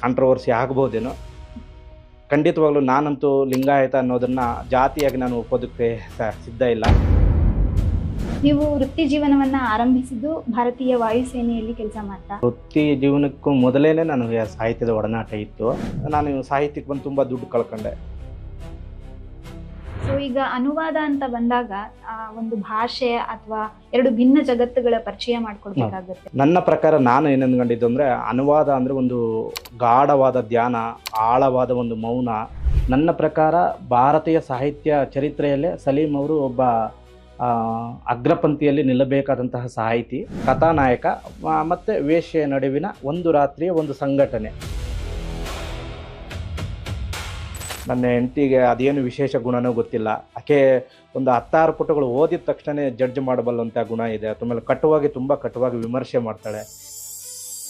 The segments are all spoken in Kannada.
ಕಾಂಟ್ರವರ್ಸಿ ಆಗ್ಬೋದೇನೋ. ಖಂಡಿತವಾಗ್ಲೂ ನಾನಂತೂ ಲಿಂಗಾಯತ ಅನ್ನೋದನ್ನು ಜಾತಿಯಾಗಿ ನಾನು ಒಪ್ಪೋದಕ್ಕೆ ಸಿದ್ಧ ಇಲ್ಲ. ನೀವು ವೃತ್ತಿ ಜೀವನವನ್ನ ಆರಂಭಿಸಿದ್ದು ಭಾರತೀಯ ವಾಯುಸೇನೆಯಲ್ಲಿ ಕೆಲಸ ಮಾಡ್ತಾ? ವೃತ್ತಿ ಜೀವನಕ್ಕೂ ಮೊದಲೇ ನನಗೆ ಸಾಹಿತ್ಯದ ಒಡನಾಟ ಇತ್ತು. ನಾನು ಸಾಹಿತ್ಯಕ್ಕೆ ಬಂದು ತುಂಬ ದುಡ್ಡು ಕಳ್ಕೊಂಡೆ. ಸೊ ಈಗ ಅನುವಾದ ಅಂತ ಬಂದಾಗ ಒಂದು ಭಾಷೆ ಅಥವಾ ಎರಡು ಭಿನ್ನ ಜಗತ್ತುಗಳ ಪರಿಚಯ ಮಾಡ್ಕೊಡ್ಬೇಕಾಗುತ್ತೆ. ನನ್ನ ಪ್ರಕಾರ ನಾನು ಏನಂದ್ಕೊಂಡಿದ್ದು ಅಂದರೆ, ಅನುವಾದ ಅಂದರೆ ಒಂದು ಗಾಢವಾದ ಧ್ಯಾನ, ಆಳವಾದ ಒಂದು ಮೌನ. ನನ್ನ ಪ್ರಕಾರ ಭಾರತೀಯ ಸಾಹಿತ್ಯ ಚರಿತ್ರೆಯಲ್ಲೇ ಸಲೀಂ ಅವರು ಒಬ್ಬ ಅಗ್ರಪಂಕ್ತಿಯಲ್ಲಿ ನಿಲ್ಲಬೇಕಾದಂತಹ ಸಾಹಿತಿ, ಕಥಾನಾಯಕ ಮತ್ತು ವೇಶ್ಯೆಯ ನಡುವಿನ ಒಂದು ರಾತ್ರಿಯ ಒಂದು ಸಂಘಟನೆ. ನನ್ನ ಹೆಂಡತಿಗೆ ಅದೇನು ವಿಶೇಷ ಗುಣನೂ ಗೊತ್ತಿಲ್ಲ. ಆಕೆ ಒಂದು 16 ಪುಟಗಳು ಓದಿದ ತಕ್ಷಣ ಜಡ್ಜ್ ಮಾಡಬಲ್ಲಂಥ ಗುಣ ಇದೆ. ಆಮೇಲೆ ತುಂಬ ಕಟುವಾಗಿ ವಿಮರ್ಶೆ ಮಾಡ್ತಾಳೆ.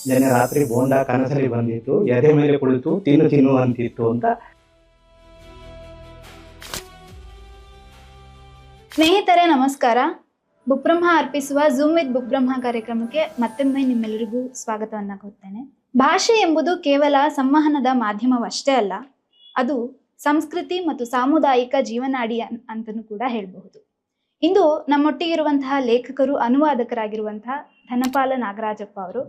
ನೆನ್ನೆ ರಾತ್ರಿ ಬೋಂಡ ಕನಸಲ್ಲಿ ಬಂದಿತ್ತು, ಎದೆ ಮೇಲೆ ಕುಳಿತು ತಿನ್ನು ಅಂತಿತ್ತು ಅಂತ. ಸ್ನೇಹಿತರೆ ನಮಸ್ಕಾರ. ಬುಕ್ಬ್ರಹ್ಮ ಅರ್ಪಿಸುವ ಝೂಮ್ ವಿತ್ ಬುಕ್ಬ್ರಹ್ಮ ಕಾರ್ಯಕ್ರಮಕ್ಕೆ ಮತ್ತೊಮ್ಮೆ ನಿಮ್ಮೆಲ್ಲರಿಗೂ ಸ್ವಾಗತವನ್ನ ಕೊಡ್ತೇನೆ. ಭಾಷೆ ಎಂಬುದು ಕೇವಲ ಸಂವಹನದ ಮಾಧ್ಯಮವಷ್ಟೇ ಅಲ್ಲ, ಅದು ಸಂಸ್ಕೃತಿ ಮತ್ತು ಸಾಮುದಾಯಿಕ ಜೀವನಾಡಿ ಅಂತಲೂ ಕೂಡ ಹೇಳಬಹುದು. ಇಂದು ನಮ್ಮೊಟ್ಟಿಗಿರುವಂತಹ ಲೇಖಕರು, ಅನುವಾದಕರಾಗಿರುವಂತಹ ಧನಪಾಲ ನಾಗರಾಜಪ್ಪ ಅವರು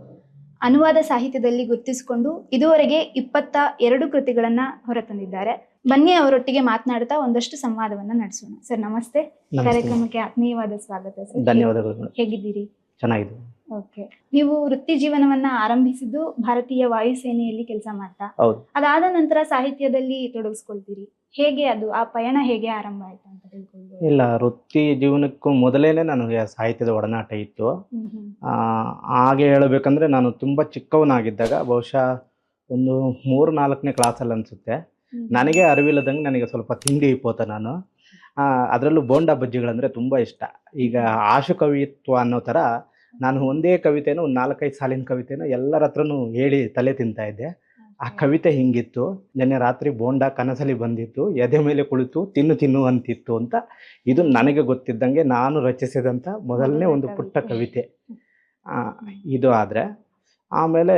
ಅನುವಾದ ಸಾಹಿತ್ಯದಲ್ಲಿ ಗುರುತಿಸಿಕೊಂಡು ಇದುವರೆಗೆ 22 ಕೃತಿಗಳನ್ನ ಹೊರತಂದಿದ್ದಾರೆ. ಬನ್ನಿ ಅವರೊಟ್ಟಿಗೆ ಮಾತನಾಡ್ತಾ ಒಂದಷ್ಟು ಸಂವಾದವನ್ನ ನಡೆಸೋಣ. ಸರ್ ನಮಸ್ತೆ. ಕಾರ್ಯಕ್ರಮಕ್ಕೆ ಆತ್ಮೀಯವಾದ ಸ್ವಾಗತ ಸರ್. ಧನ್ಯವಾದಗಳು. ಹೇಗಿದ್ದೀರಿ? ಚೆನ್ನಾಗಿದೆ. ಓಕೆ. ನೀವು ವೃತ್ತಿ ಜೀವನವನ್ನ ಆರಂಭಿಸಿದ್ದು ಭಾರತೀಯ ವಾಯುಸೇನೆಯಲ್ಲಿ ಕೆಲಸ ಮಾಡ್ತಾ, ಅದಾದ ನಂತರ ಸಾಹಿತ್ಯದಲ್ಲಿ ತೊಡಗಿಸ್ಕೊಳ್ತೀರಿ. ಹೇಗೆ ಅದು ಆ ಪಯಣ ಹೇಗೆ ಆರಂಭ ಆಯ್ತು ಅಂತ ಹೇಳ್ಕೊಳ್ಬೋದು? ಇಲ್ಲ, ವೃತ್ತಿ ಜೀವನಕ್ಕೂ ಮೊದಲೇ ನನಗೆ ಸಾಹಿತ್ಯದ ಒಡನಾಟ ಇತ್ತು. ಹಾಗೆ ಹೇಳಬೇಕಂದ್ರೆ, ನಾನು ತುಂಬ ಚಿಕ್ಕವನಾಗಿದ್ದಾಗ, ಬಹುಶಃ ಒಂದು 3-4ನೇ ಕ್ಲಾಸಲ್ಲಿ ಅನಿಸುತ್ತೆ, ನನಗೆ ಅರಿವಿಲ್ಲದಂಗೆ ನನಗೆ ಸ್ವಲ್ಪ ತಿಂಡಿ ಇಪ್ಪೋತ. ನಾನು ಅದರಲ್ಲೂ ಬೋಂಡ ಬಜ್ಜಿಗಳಂದರೆ ತುಂಬ ಇಷ್ಟ. ಈಗ ಆಶು ಕವಿತ್ವ ಅನ್ನೋ ಥರ ನಾನು ಒಂದೇ ಕವಿತೆನೂ, ಒಂದು 4-5 ಸಾಲಿನ ಕವಿತೆನೂ ಎಲ್ಲರ ಹತ್ರನೂ ಹೇಳಿ ತಲೆ ತಿಂತಾ ಇದ್ದೆ. ಆ ಕವಿತೆ ಹಿಂಗಿತ್ತು: ನೆನ್ನೆ ರಾತ್ರಿ ಬೋಂಡ ಕನಸಲ್ಲಿ ಬಂದಿತ್ತು, ಎದೆ ಮೇಲೆ ಕುಳಿತು ತಿನ್ನು ಅಂತಿತ್ತು ಅಂತ. ಇದು ನನಗೆ ಗೊತ್ತಿದ್ದಂಗೆ ನಾನು ರಚಿಸಿದಂಥ ಮೊದಲನೇ ಒಂದು ಪುಟ್ಟ ಕವಿತೆ ಇದು. ಆದರೆ ಆಮೇಲೆ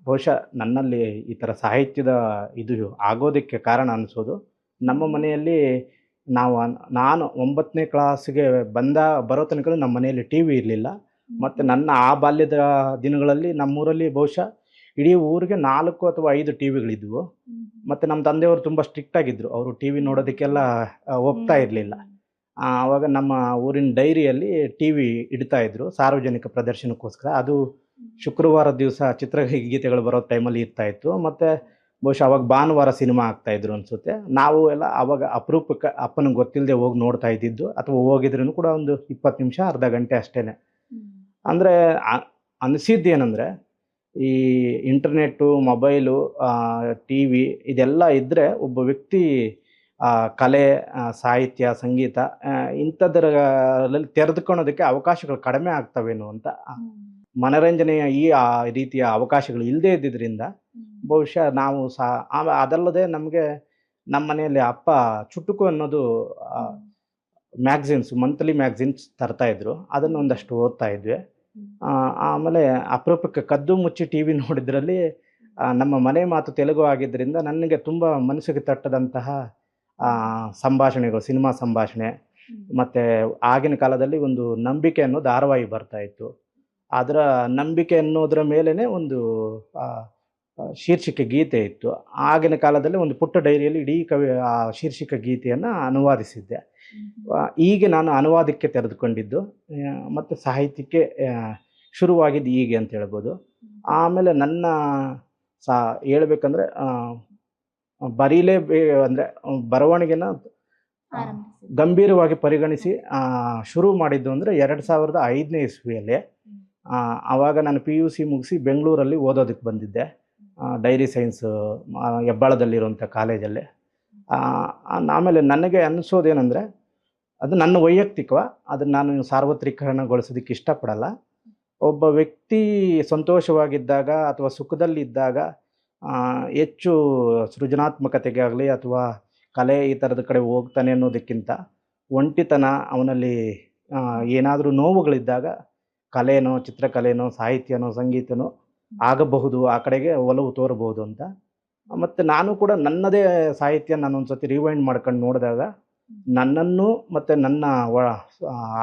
ಬಹುಶಃ ನನ್ನಲ್ಲಿ ಈ ಥರ ಸಾಹಿತ್ಯದ ಇದು ಆಗೋದಕ್ಕೆ ಕಾರಣ ಅನಿಸೋದು, ನಮ್ಮ ಮನೆಯಲ್ಲಿ ನಾನು 9ನೇ ಕ್ಲಾಸಿಗೆ ಬರೋ ತನಕ ನಮ್ಮ ಮನೆಯಲ್ಲಿ ಟಿ ವಿ ಇರಲಿಲ್ಲ. ಮತ್ತು ನನ್ನ ಆ ಬಾಲ್ಯದ ದಿನಗಳಲ್ಲಿ ನಮ್ಮೂರಲ್ಲಿ ಬಹುಶಃ ಇಡೀ ಊರಿಗೆ 4 ಅಥವಾ 5 ಟಿ ವಿಗಳಿದ್ವು. ಮತ್ತು ನಮ್ಮ ತಂದೆಯವರು ತುಂಬ ಸ್ಟ್ರಿಕ್ಟ್ ಆಗಿದ್ದರು. ಅವರು ಟಿ ವಿ ನೋಡೋದಕ್ಕೆಲ್ಲ ಒಪ್ತಾ ಇರಲಿಲ್ಲ. ಆವಾಗ ನಮ್ಮ ಊರಿನ ಡೈರಿಯಲ್ಲಿ ಟಿ ವಿ ಇಡ್ತಾಯಿದ್ರು ಸಾರ್ವಜನಿಕ ಪ್ರದರ್ಶನಕ್ಕೋಸ್ಕರ. ಅದು ಶುಕ್ರವಾರ ದಿವಸ ಚಿತ್ರಗೀತೆಗಳು ಬರೋ ಟೈಮಲ್ಲಿ ಇರ್ತಾಯಿತ್ತು. ಮತ್ತು ಬಹುಶಃ ಅವಾಗ ಭಾನುವಾರ ಸಿನಿಮಾ ಆಗ್ತಾಯಿದ್ರು ಅನಿಸುತ್ತೆ. ನಾವು ಎಲ್ಲ ಆವಾಗ ಅಪರೂಪಕ್ಕೆ ಅಪ್ಪನಿಗೆ ಗೊತ್ತಿಲ್ಲದೆ ಹೋಗಿ ನೋಡ್ತಾ ಇದ್ದಿದ್ದು, ಅಥವಾ ಹೋಗಿದ್ರೂ ಕೂಡ ಒಂದು 20 ನಿಮಿಷ, ಅರ್ಧ ಗಂಟೆ ಅಷ್ಟೇ. ಅಂದರೆ ಅನಿಸಿದ್ದೇನೆಂದರೆ, ಈ ಇಂಟರ್ನೆಟ್ಟು, ಮೊಬೈಲು, ಟಿ ವಿ ಇದೆಲ್ಲ ಇದ್ದರೆ ಒಬ್ಬ ವ್ಯಕ್ತಿ ಕಲೆ, ಸಾಹಿತ್ಯ, ಸಂಗೀತ ಇಂಥದ್ರಲ್ಲಿ ತೆರೆದುಕೊಳ್ಳೋದಕ್ಕೆ ಅವಕಾಶಗಳು ಕಡಿಮೆ ಆಗ್ತವೇನೋ ಅಂತ. ಮನರಂಜನೆಯ ಈ ರೀತಿಯ ಅವಕಾಶಗಳು ಇಲ್ಲದೇ ಇದ್ದಿದ್ದರಿಂದ ಬಹುಶಃ ನಾವು ಅದಲ್ಲದೆ ನಮಗೆ ನಮ್ಮ ಮನೆಯಲ್ಲಿ ಅಪ್ಪ ಚುಟುಕು ಅನ್ನೋದು ಮ್ಯಾಗ್ಝಿನ್ಸ್, ಮಂತ್ಲಿ ಮ್ಯಾಗ್ಝಿನ್ಸ್ ತರ್ತಾಯಿದ್ರು. ಅದನ್ನು ಒಂದಷ್ಟು ಓದ್ತಾ ಇದ್ವಿ. ಆಮೇಲೆ ಅಪರೂಪಕ್ಕೆ ಕದ್ದು ಮುಚ್ಚಿ ಟಿ ವಿ ನೋಡಿದ್ರಲ್ಲಿ ನಮ್ಮ ಮನೆ ಮಾತು ತೆಲುಗು ಆಗಿದ್ದರಿಂದ ನನಗೆ ತುಂಬ ಮನಸ್ಸಿಗೆ ತಟ್ಟದಂತಹ ಸಂಭಾಷಣೆಗಳು, ಸಿನಿಮಾ ಸಂಭಾಷಣೆ. ಮತ್ತು ಆಗಿನ ಕಾಲದಲ್ಲಿ ಒಂದು ನಂಬಿಕೆ ಅನ್ನೋ ಧಾರಾವಾಹಿ ಬರ್ತಾಯಿತ್ತು. ಅದರ ನಂಬಿಕೆ ಅನ್ನೋದರ ಮೇಲೇ ಒಂದು ಶೀರ್ಷಿಕೆ ಗೀತೆ ಇತ್ತು. ಆಗಿನ ಕಾಲದಲ್ಲಿ ಒಂದು ಪುಟ್ಟ ಡೈರಿಯಲ್ಲಿ ಇಡೀ ಆ ಶೀರ್ಷಿಕೆ ಗೀತೆಯನ್ನು ಅನುವಾದಿಸಿದ್ದೆ. ಹೀಗೆ ನಾನು ಅನುವಾದಕ್ಕೆ ತೆರೆದುಕೊಂಡಿದ್ದು ಮತ್ತು ಸಾಹಿತ್ಯಕ್ಕೆ ಶುರುವಾಗಿದ್ದು ಹೀಗೆ ಅಂತ ಹೇಳ್ಬೋದು. ಆಮೇಲೆ ನನ್ನ ಹೇಳ್ಬೇಕಂದ್ರೆ, ಅಂದರೆ ಬರವಣಿಗೆನ ಗಂಭೀರವಾಗಿ ಪರಿಗಣಿಸಿ ಶುರು ಮಾಡಿದ್ದು ಅಂದರೆ 2005ನೇ ಇಸ್ವಿಯಲ್ಲಿ. ಆವಾಗ ನಾನು PUC ಮುಗಿಸಿ ಬೆಂಗಳೂರಲ್ಲಿ ಓದೋದಕ್ಕೆ ಬಂದಿದ್ದೆ, ಡೈರಿ ಸೈನ್ಸ್ ಹೆಬ್ಬಾಳದಲ್ಲಿರುವಂಥ ಕಾಲೇಜಲ್ಲಿ. ಆಮೇಲೆ ನನಗೆ ಅನ್ನಿಸೋದೇನೆಂದರೆ, ಅದು ನನ್ನ ವೈಯಕ್ತಿಕ, ಅದನ್ನು ನಾನು ಸಾರ್ವತ್ರಿಕರಣಗೊಳಿಸೋದಕ್ಕೆ ಇಷ್ಟಪಡಲ್ಲ. ಒಬ್ಬ ವ್ಯಕ್ತಿ ಸಂತೋಷವಾಗಿದ್ದಾಗ ಅಥವಾ ಸುಖದಲ್ಲಿದ್ದಾಗ ಹೆಚ್ಚು ಸೃಜನಾತ್ಮಕತೆಗಾಗಲಿ ಅಥವಾ ಕಲೆ ಈ ಥರದ ಕಡೆ ಹೋಗ್ತಾನೆ ಅನ್ನೋದಕ್ಕಿಂತ, ಒಂಟಿತನ, ಅವನಲ್ಲಿ ಏನಾದರೂ ನೋವುಗಳಿದ್ದಾಗ ಕಲೆನೋ, ಚಿತ್ರಕಲೆನೋ, ಸಾಹಿತ್ಯನೋ, ಸಂಗೀತನೋ ಆಗಬಹುದು, ಆ ಕಡೆಗೆ ಒಲವು ತೋರಬಹುದು ಅಂತ. ಮತ್ತು ನಾನು ಕೂಡ ನನ್ನದೇ ಸಾಹಿತ್ಯ ನಾನು ಒಂದು ಸತಿ ರಿವೈಂಡ್ ಮಾಡ್ಕೊಂಡು ನೋಡಿದಾಗ ನನ್ನನ್ನು ಮತ್ತು ನನ್ನ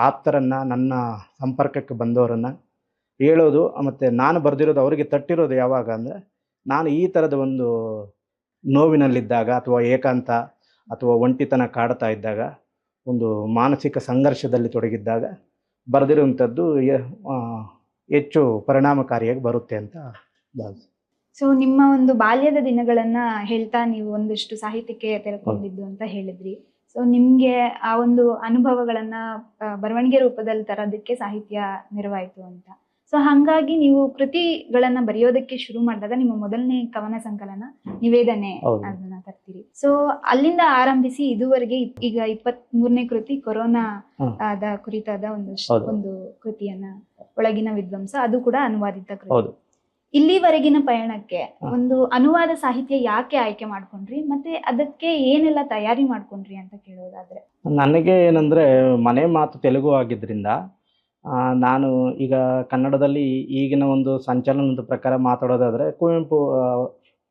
ಆಪ್ತರನ್ನು, ನನ್ನ ಸಂಪರ್ಕಕ್ಕೆ ಬಂದವರನ್ನು ಹೇಳೋದು ಮತ್ತು ನಾನು ಬರೆದಿರೋದು ಅವರಿಗೆ ತಟ್ಟಿರೋದು ಯಾವಾಗ ಅಂದರೆ, ನಾನು ಈ ಥರದ ಒಂದು ನೋವಿನಲ್ಲಿದ್ದಾಗ ಅಥವಾ ಏಕಾಂತ ಅಥವಾ ಒಂಟಿತನ ಕಾಡ್ತಾ ಇದ್ದಾಗ, ಒಂದು ಮಾನಸಿಕ ಸಂಘರ್ಷದಲ್ಲಿ ತೊಡಗಿದ್ದಾಗ ಬರೆದಿರುವಂಥದ್ದು ಹೆಚ್ಚು ಪರಿಣಾಮಕಾರಿಯಾಗಿ ಬರುತ್ತೆ ಅಂತ ಭಾವಿಸಿ. ಸೊ ನಿಮ್ಮ ಒಂದು ಬಾಲ್ಯದ ದಿನಗಳನ್ನ ಹೇಳ್ತಾ ನೀವು ಒಂದಷ್ಟು ಸಾಹಿತ್ಯಕ್ಕೆ ತೆರೆಕೊಂಡಿದ್ದು ಅಂತ ಹೇಳಿದ್ರಿ. ಸೊ ನಿಮ್ಗೆ ಆ ಒಂದು ಅನುಭವಗಳನ್ನ ಬರವಣಿಗೆ ರೂಪದಲ್ಲಿ ತರೋದಕ್ಕೆ ಸಾಹಿತ್ಯ ನೆರವಾಯಿತು ಅಂತ. ಸೊ ಹಾಗಾಗಿ ನೀವು ಕೃತಿಗಳನ್ನ ಬರೆಯೋದಕ್ಕೆ ಶುರು ಮಾಡಿದಾಗ ನಿಮ್ಮ ಮೊದಲನೇ ಕವನ ಸಂಕಲನ ನಿವೇದನೆ ಅದನ್ನ ತರ್ತೀರಿ. ಸೊ ಅಲ್ಲಿಂದ ಆರಂಭಿಸಿ ಇದುವರೆಗೆ ಈಗ 23ನೇ ಕೃತಿ ಕೊರೋನಾ ಕುರಿತಾದ ಒಂದು ಕೃತಿಯನ್ನ, ಒಳಗಿನ ವಿದ್ವಂಸ, ಅದು ಕೂಡ ಅನುವಾದಿತ ಕೃತಿ. ಇಲ್ಲಿವರೆಗಿನ ಪಯಣಕ್ಕೆ ಒಂದು ಅನುವಾದ ಸಾಹಿತ್ಯ ಯಾಕೆ ಆಯ್ಕೆ ಮಾಡ್ಕೊಂಡ್ರಿ, ಮತ್ತೆ ಅದಕ್ಕೆ ಏನೆಲ್ಲ ತಯಾರಿ ಮಾಡ್ಕೊಂಡ್ರಿ ಅಂತ ಕೇಳೋದಾದ್ರೆ? ನನಗೆ ಏನಂದ್ರೆ, ಮನೆ ಮಾತು ತೆಲುಗು ಆಗಿದ್ರಿಂದ ನಾನು ಈಗ ಕನ್ನಡದಲ್ಲಿ ಈಗಿನ ಒಂದು ಸಂಚಲನದ ಪ್ರಕಾರ ಮಾತಾಡೋದಾದರೆ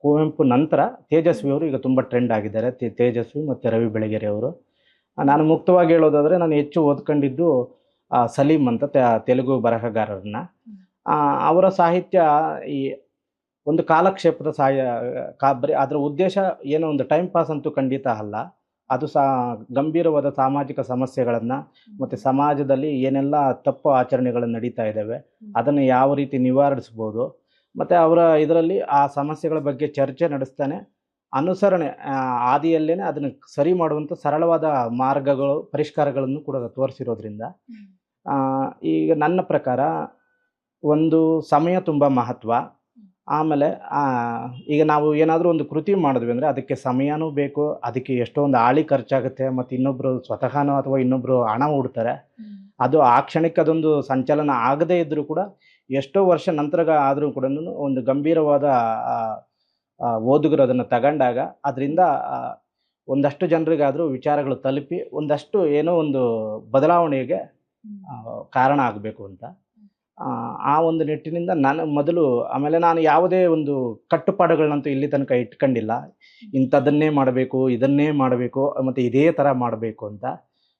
ಕುವೆಂಪು ನಂತರ ತೇಜಸ್ವಿ ಅವರು ಈಗ ತುಂಬ ಟ್ರೆಂಡ್ ಆಗಿದ್ದಾರೆ. ತೇಜಸ್ವಿ ಮತ್ತು ರವಿ ಬೆಳಗೆರೆ ಅವರು. ನಾನು ಮುಕ್ತವಾಗಿ ಹೇಳೋದಾದರೆ, ನಾನು ಹೆಚ್ಚು ಓದ್ಕೊಂಡಿದ್ದು ಸಲೀಂ ಅಂತ ತೆಲುಗು ಬರಹಗಾರರನ್ನ. ಅವರ ಸಾಹಿತ್ಯ ಈ ಒಂದು ಕಾಲಕ್ಷೇಪದ ಬರೀ ಅದರ ಉದ್ದೇಶ ಏನೋ ಒಂದು ಟೈಮ್ ಪಾಸ್ ಅಂತೂ ಖಂಡಿತ ಅಲ್ಲ. ಅದು ಗಂಭೀರವಾದ ಸಾಮಾಜಿಕ ಸಮಸ್ಯೆಗಳನ್ನು ಮತ್ತು ಸಮಾಜದಲ್ಲಿ ಏನೆಲ್ಲ ತಪ್ಪು ಆಚರಣೆಗಳು ನಡೀತಾ ಇದ್ದಾವೆ ಅದನ್ನು ಯಾವ ರೀತಿ ನಿವಾರಿಸ್ಬೋದು, ಮತ್ತು ಅವರ ಇದರಲ್ಲಿ ಆ ಸಮಸ್ಯೆಗಳ ಬಗ್ಗೆ ಚರ್ಚೆ ನಡೆಸ್ತಾನೆ ಅನುಸರಣೆ ಆದಿಯಲ್ಲೇ ಅದನ್ನು ಸರಿ ಮಾಡುವಂಥ ಸರಳವಾದ ಮಾರ್ಗಗಳು, ಪರಿಷ್ಕಾರಗಳನ್ನು ಕೂಡ ತೋರಿಸಿರೋದ್ರಿಂದ ಈಗ ನನ್ನ ಪ್ರಕಾರ ಒಂದು ಸಮಯ ತುಂಬ ಮಹತ್ವ. ಆಮೇಲೆ ಈಗ ನಾವು ಏನಾದರೂ ಒಂದು ಕೃತಿ ಮಾಡಿದ್ವಿ ಅಂದರೆ ಅದಕ್ಕೆ ಸಮಯನೂ ಬೇಕು, ಅದಕ್ಕೆ ಎಷ್ಟೊಂದು ಆಳಿ ಖರ್ಚಾಗುತ್ತೆ, ಮತ್ತು ಇನ್ನೊಬ್ಬರು ಸ್ವತಃನೋ ಅಥವಾ ಇನ್ನೊಬ್ಬರು ಹಣ ಹೂಡ್ತಾರೆ. ಅದು ಆ ಕ್ಷಣಕ್ಕೆ ಅದೊಂದು ಸಂಚಲನ ಆಗದೇ ಇದ್ದರೂ ಕೂಡ ಎಷ್ಟೋ ವರ್ಷ ನಂತರ ಆದರೂ ಕೂಡ ಒಂದು ಗಂಭೀರವಾದ ಓದುಗರು ಅದನ್ನು ತಗೊಂಡಾಗ ಅದರಿಂದ ಒಂದಷ್ಟು ಜನರಿಗಾದರೂ ವಿಚಾರಗಳು ತಲುಪಿ ಒಂದಷ್ಟು ಏನೋ ಒಂದು ಬದಲಾವಣೆಗೆ ಕಾರಣ ಆಗಬೇಕು ಅಂತ ಆ ಒಂದು ನಿಟ್ಟಿನಿಂದ ನಾನು ಮೊದಲು, ಆಮೇಲೆ ನಾನು ಯಾವುದೇ ಒಂದು ಕಟ್ಟುಪಾಡುಗಳನ್ನಂತೂ ಇಲ್ಲಿ ತನಕ ಇಟ್ಕೊಂಡಿಲ್ಲ. ಇಂಥದ್ದನ್ನೇ ಮಾಡಬೇಕು, ಇದನ್ನೇ ಮಾಡಬೇಕು, ಮತ್ತು ಇದೇ ಥರ ಮಾಡಬೇಕು ಅಂತ.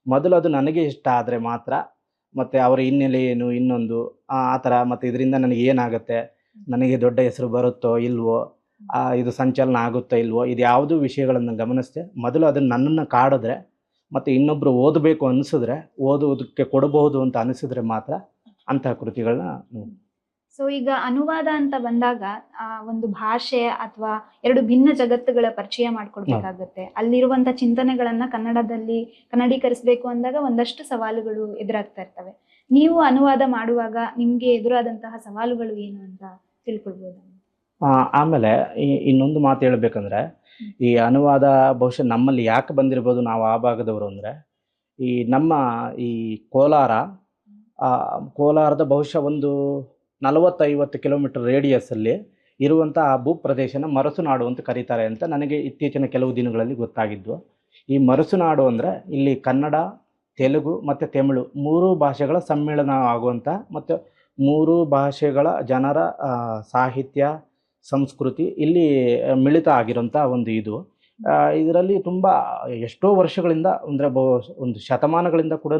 ಮೊದಲು ಅದು ನನಗೆ ಇಷ್ಟ ಆದರೆ ಮಾತ್ರ, ಮತ್ತು ಅವರ ಹಿನ್ನೆಲೆ ಏನು, ಇನ್ನೊಂದು ಆ ಥರ, ಮತ್ತು ಇದರಿಂದ ನನಗೆ ಏನಾಗುತ್ತೆ, ನನಗೆ ದೊಡ್ಡ ಹೆಸರು ಬರುತ್ತೋ ಇಲ್ವೋ, ಇದು ಸಂಚಲನ ಆಗುತ್ತೋ ಇಲ್ವೋ, ಇದು ಯಾವುದೂ ವಿಷಯಗಳನ್ನು ಗಮನಿಸ್ದೆ ಮೊದಲು ಅದನ್ನು ನನ್ನನ್ನು ಕಾಡಿದ್ರೆ, ಮತ್ತು ಇನ್ನೊಬ್ಬರು ಓದಬೇಕು ಅನಿಸಿದ್ರೆ, ಓದುವುದಕ್ಕೆ ಕೊಡಬಹುದು ಅಂತ ಅನಿಸಿದ್ರೆ ಮಾತ್ರ ಅಂತಹ ಕೃತಿಗಳನ್ನ. ಸೊ ಈಗ ಅನುವಾದ ಅಂತ ಬಂದಾಗ ಒಂದು ಭಾಷೆ ಅಥವಾ ಎರಡು ಭಿನ್ನ ಜಗತ್ತುಗಳ ಪರಿಚಯ ಮಾಡ್ಕೊಡ್ಬೇಕಾಗತ್ತೆ. ಅಲ್ಲಿರುವಂತ ಚಿಂತನೆಗಳನ್ನ ಕನ್ನಡೀಕರಿಸಬೇಕು ಅಂದಾಗ ಒಂದಷ್ಟು ಸವಾಲುಗಳು ಎದುರಾಗ್ತಾ ಇರ್ತವೆ. ನೀವು ಅನುವಾದ ಮಾಡುವಾಗ ನಿಮ್ಗೆ ಎದುರಾದಂತಹ ಸವಾಲುಗಳು ಏನು ಅಂತ ತಿಳ್ಕೊಳ್ಬೋದು? ಆಮೇಲೆ ಇನ್ನೊಂದು ಮಾತು ಹೇಳ್ಬೇಕಂದ್ರೆ, ಈ ಅನುವಾದ ಬಹುಶಃ ನಮ್ಮಲ್ಲಿ ಯಾಕೆ ಬಂದಿರ್ಬೋದು, ನಾವು ಆ ಭಾಗದವರು ಅಂದರೆ, ಈ ನಮ್ಮ ಈ ಕೋಲಾರದ ಬಹುಶಃ ಒಂದು 40-50 ಕಿಲೋಮೀಟರ್ ರೇಡಿಯಸ್ಸಲ್ಲಿ ಇರುವಂಥ ಆ ಭೂಪ್ರದೇಶನ ಮರಸುನಾಡು ಅಂತ ಕರೀತಾರೆ ಅಂತ ನನಗೆ ಇತ್ತೀಚಿನ ಕೆಲವು ದಿನಗಳಲ್ಲಿ ಗೊತ್ತಾಗಿದ್ದು. ಈ ಮರಸುನಾಡು ಅಂದರೆ ಇಲ್ಲಿ ಕನ್ನಡ, ತೆಲುಗು ಮತ್ತು ತಮಿಳು 3 ಭಾಷೆಗಳ ಸಮ್ಮೇಳನ ಆಗುವಂಥ, ಮತ್ತು 3 ಭಾಷೆಗಳ ಜನರ ಸಾಹಿತ್ಯ, ಸಂಸ್ಕೃತಿ ಇಲ್ಲಿ ಮಿಳಿತ ಆಗಿರೋಂಥ ಒಂದು ಇದು. ಇದರಲ್ಲಿ ತುಂಬ ಎಷ್ಟೋ ವರ್ಷಗಳಿಂದ ಅಂದರೆ ಒಂದು ಶತಮಾನಗಳಿಂದ ಕೂಡ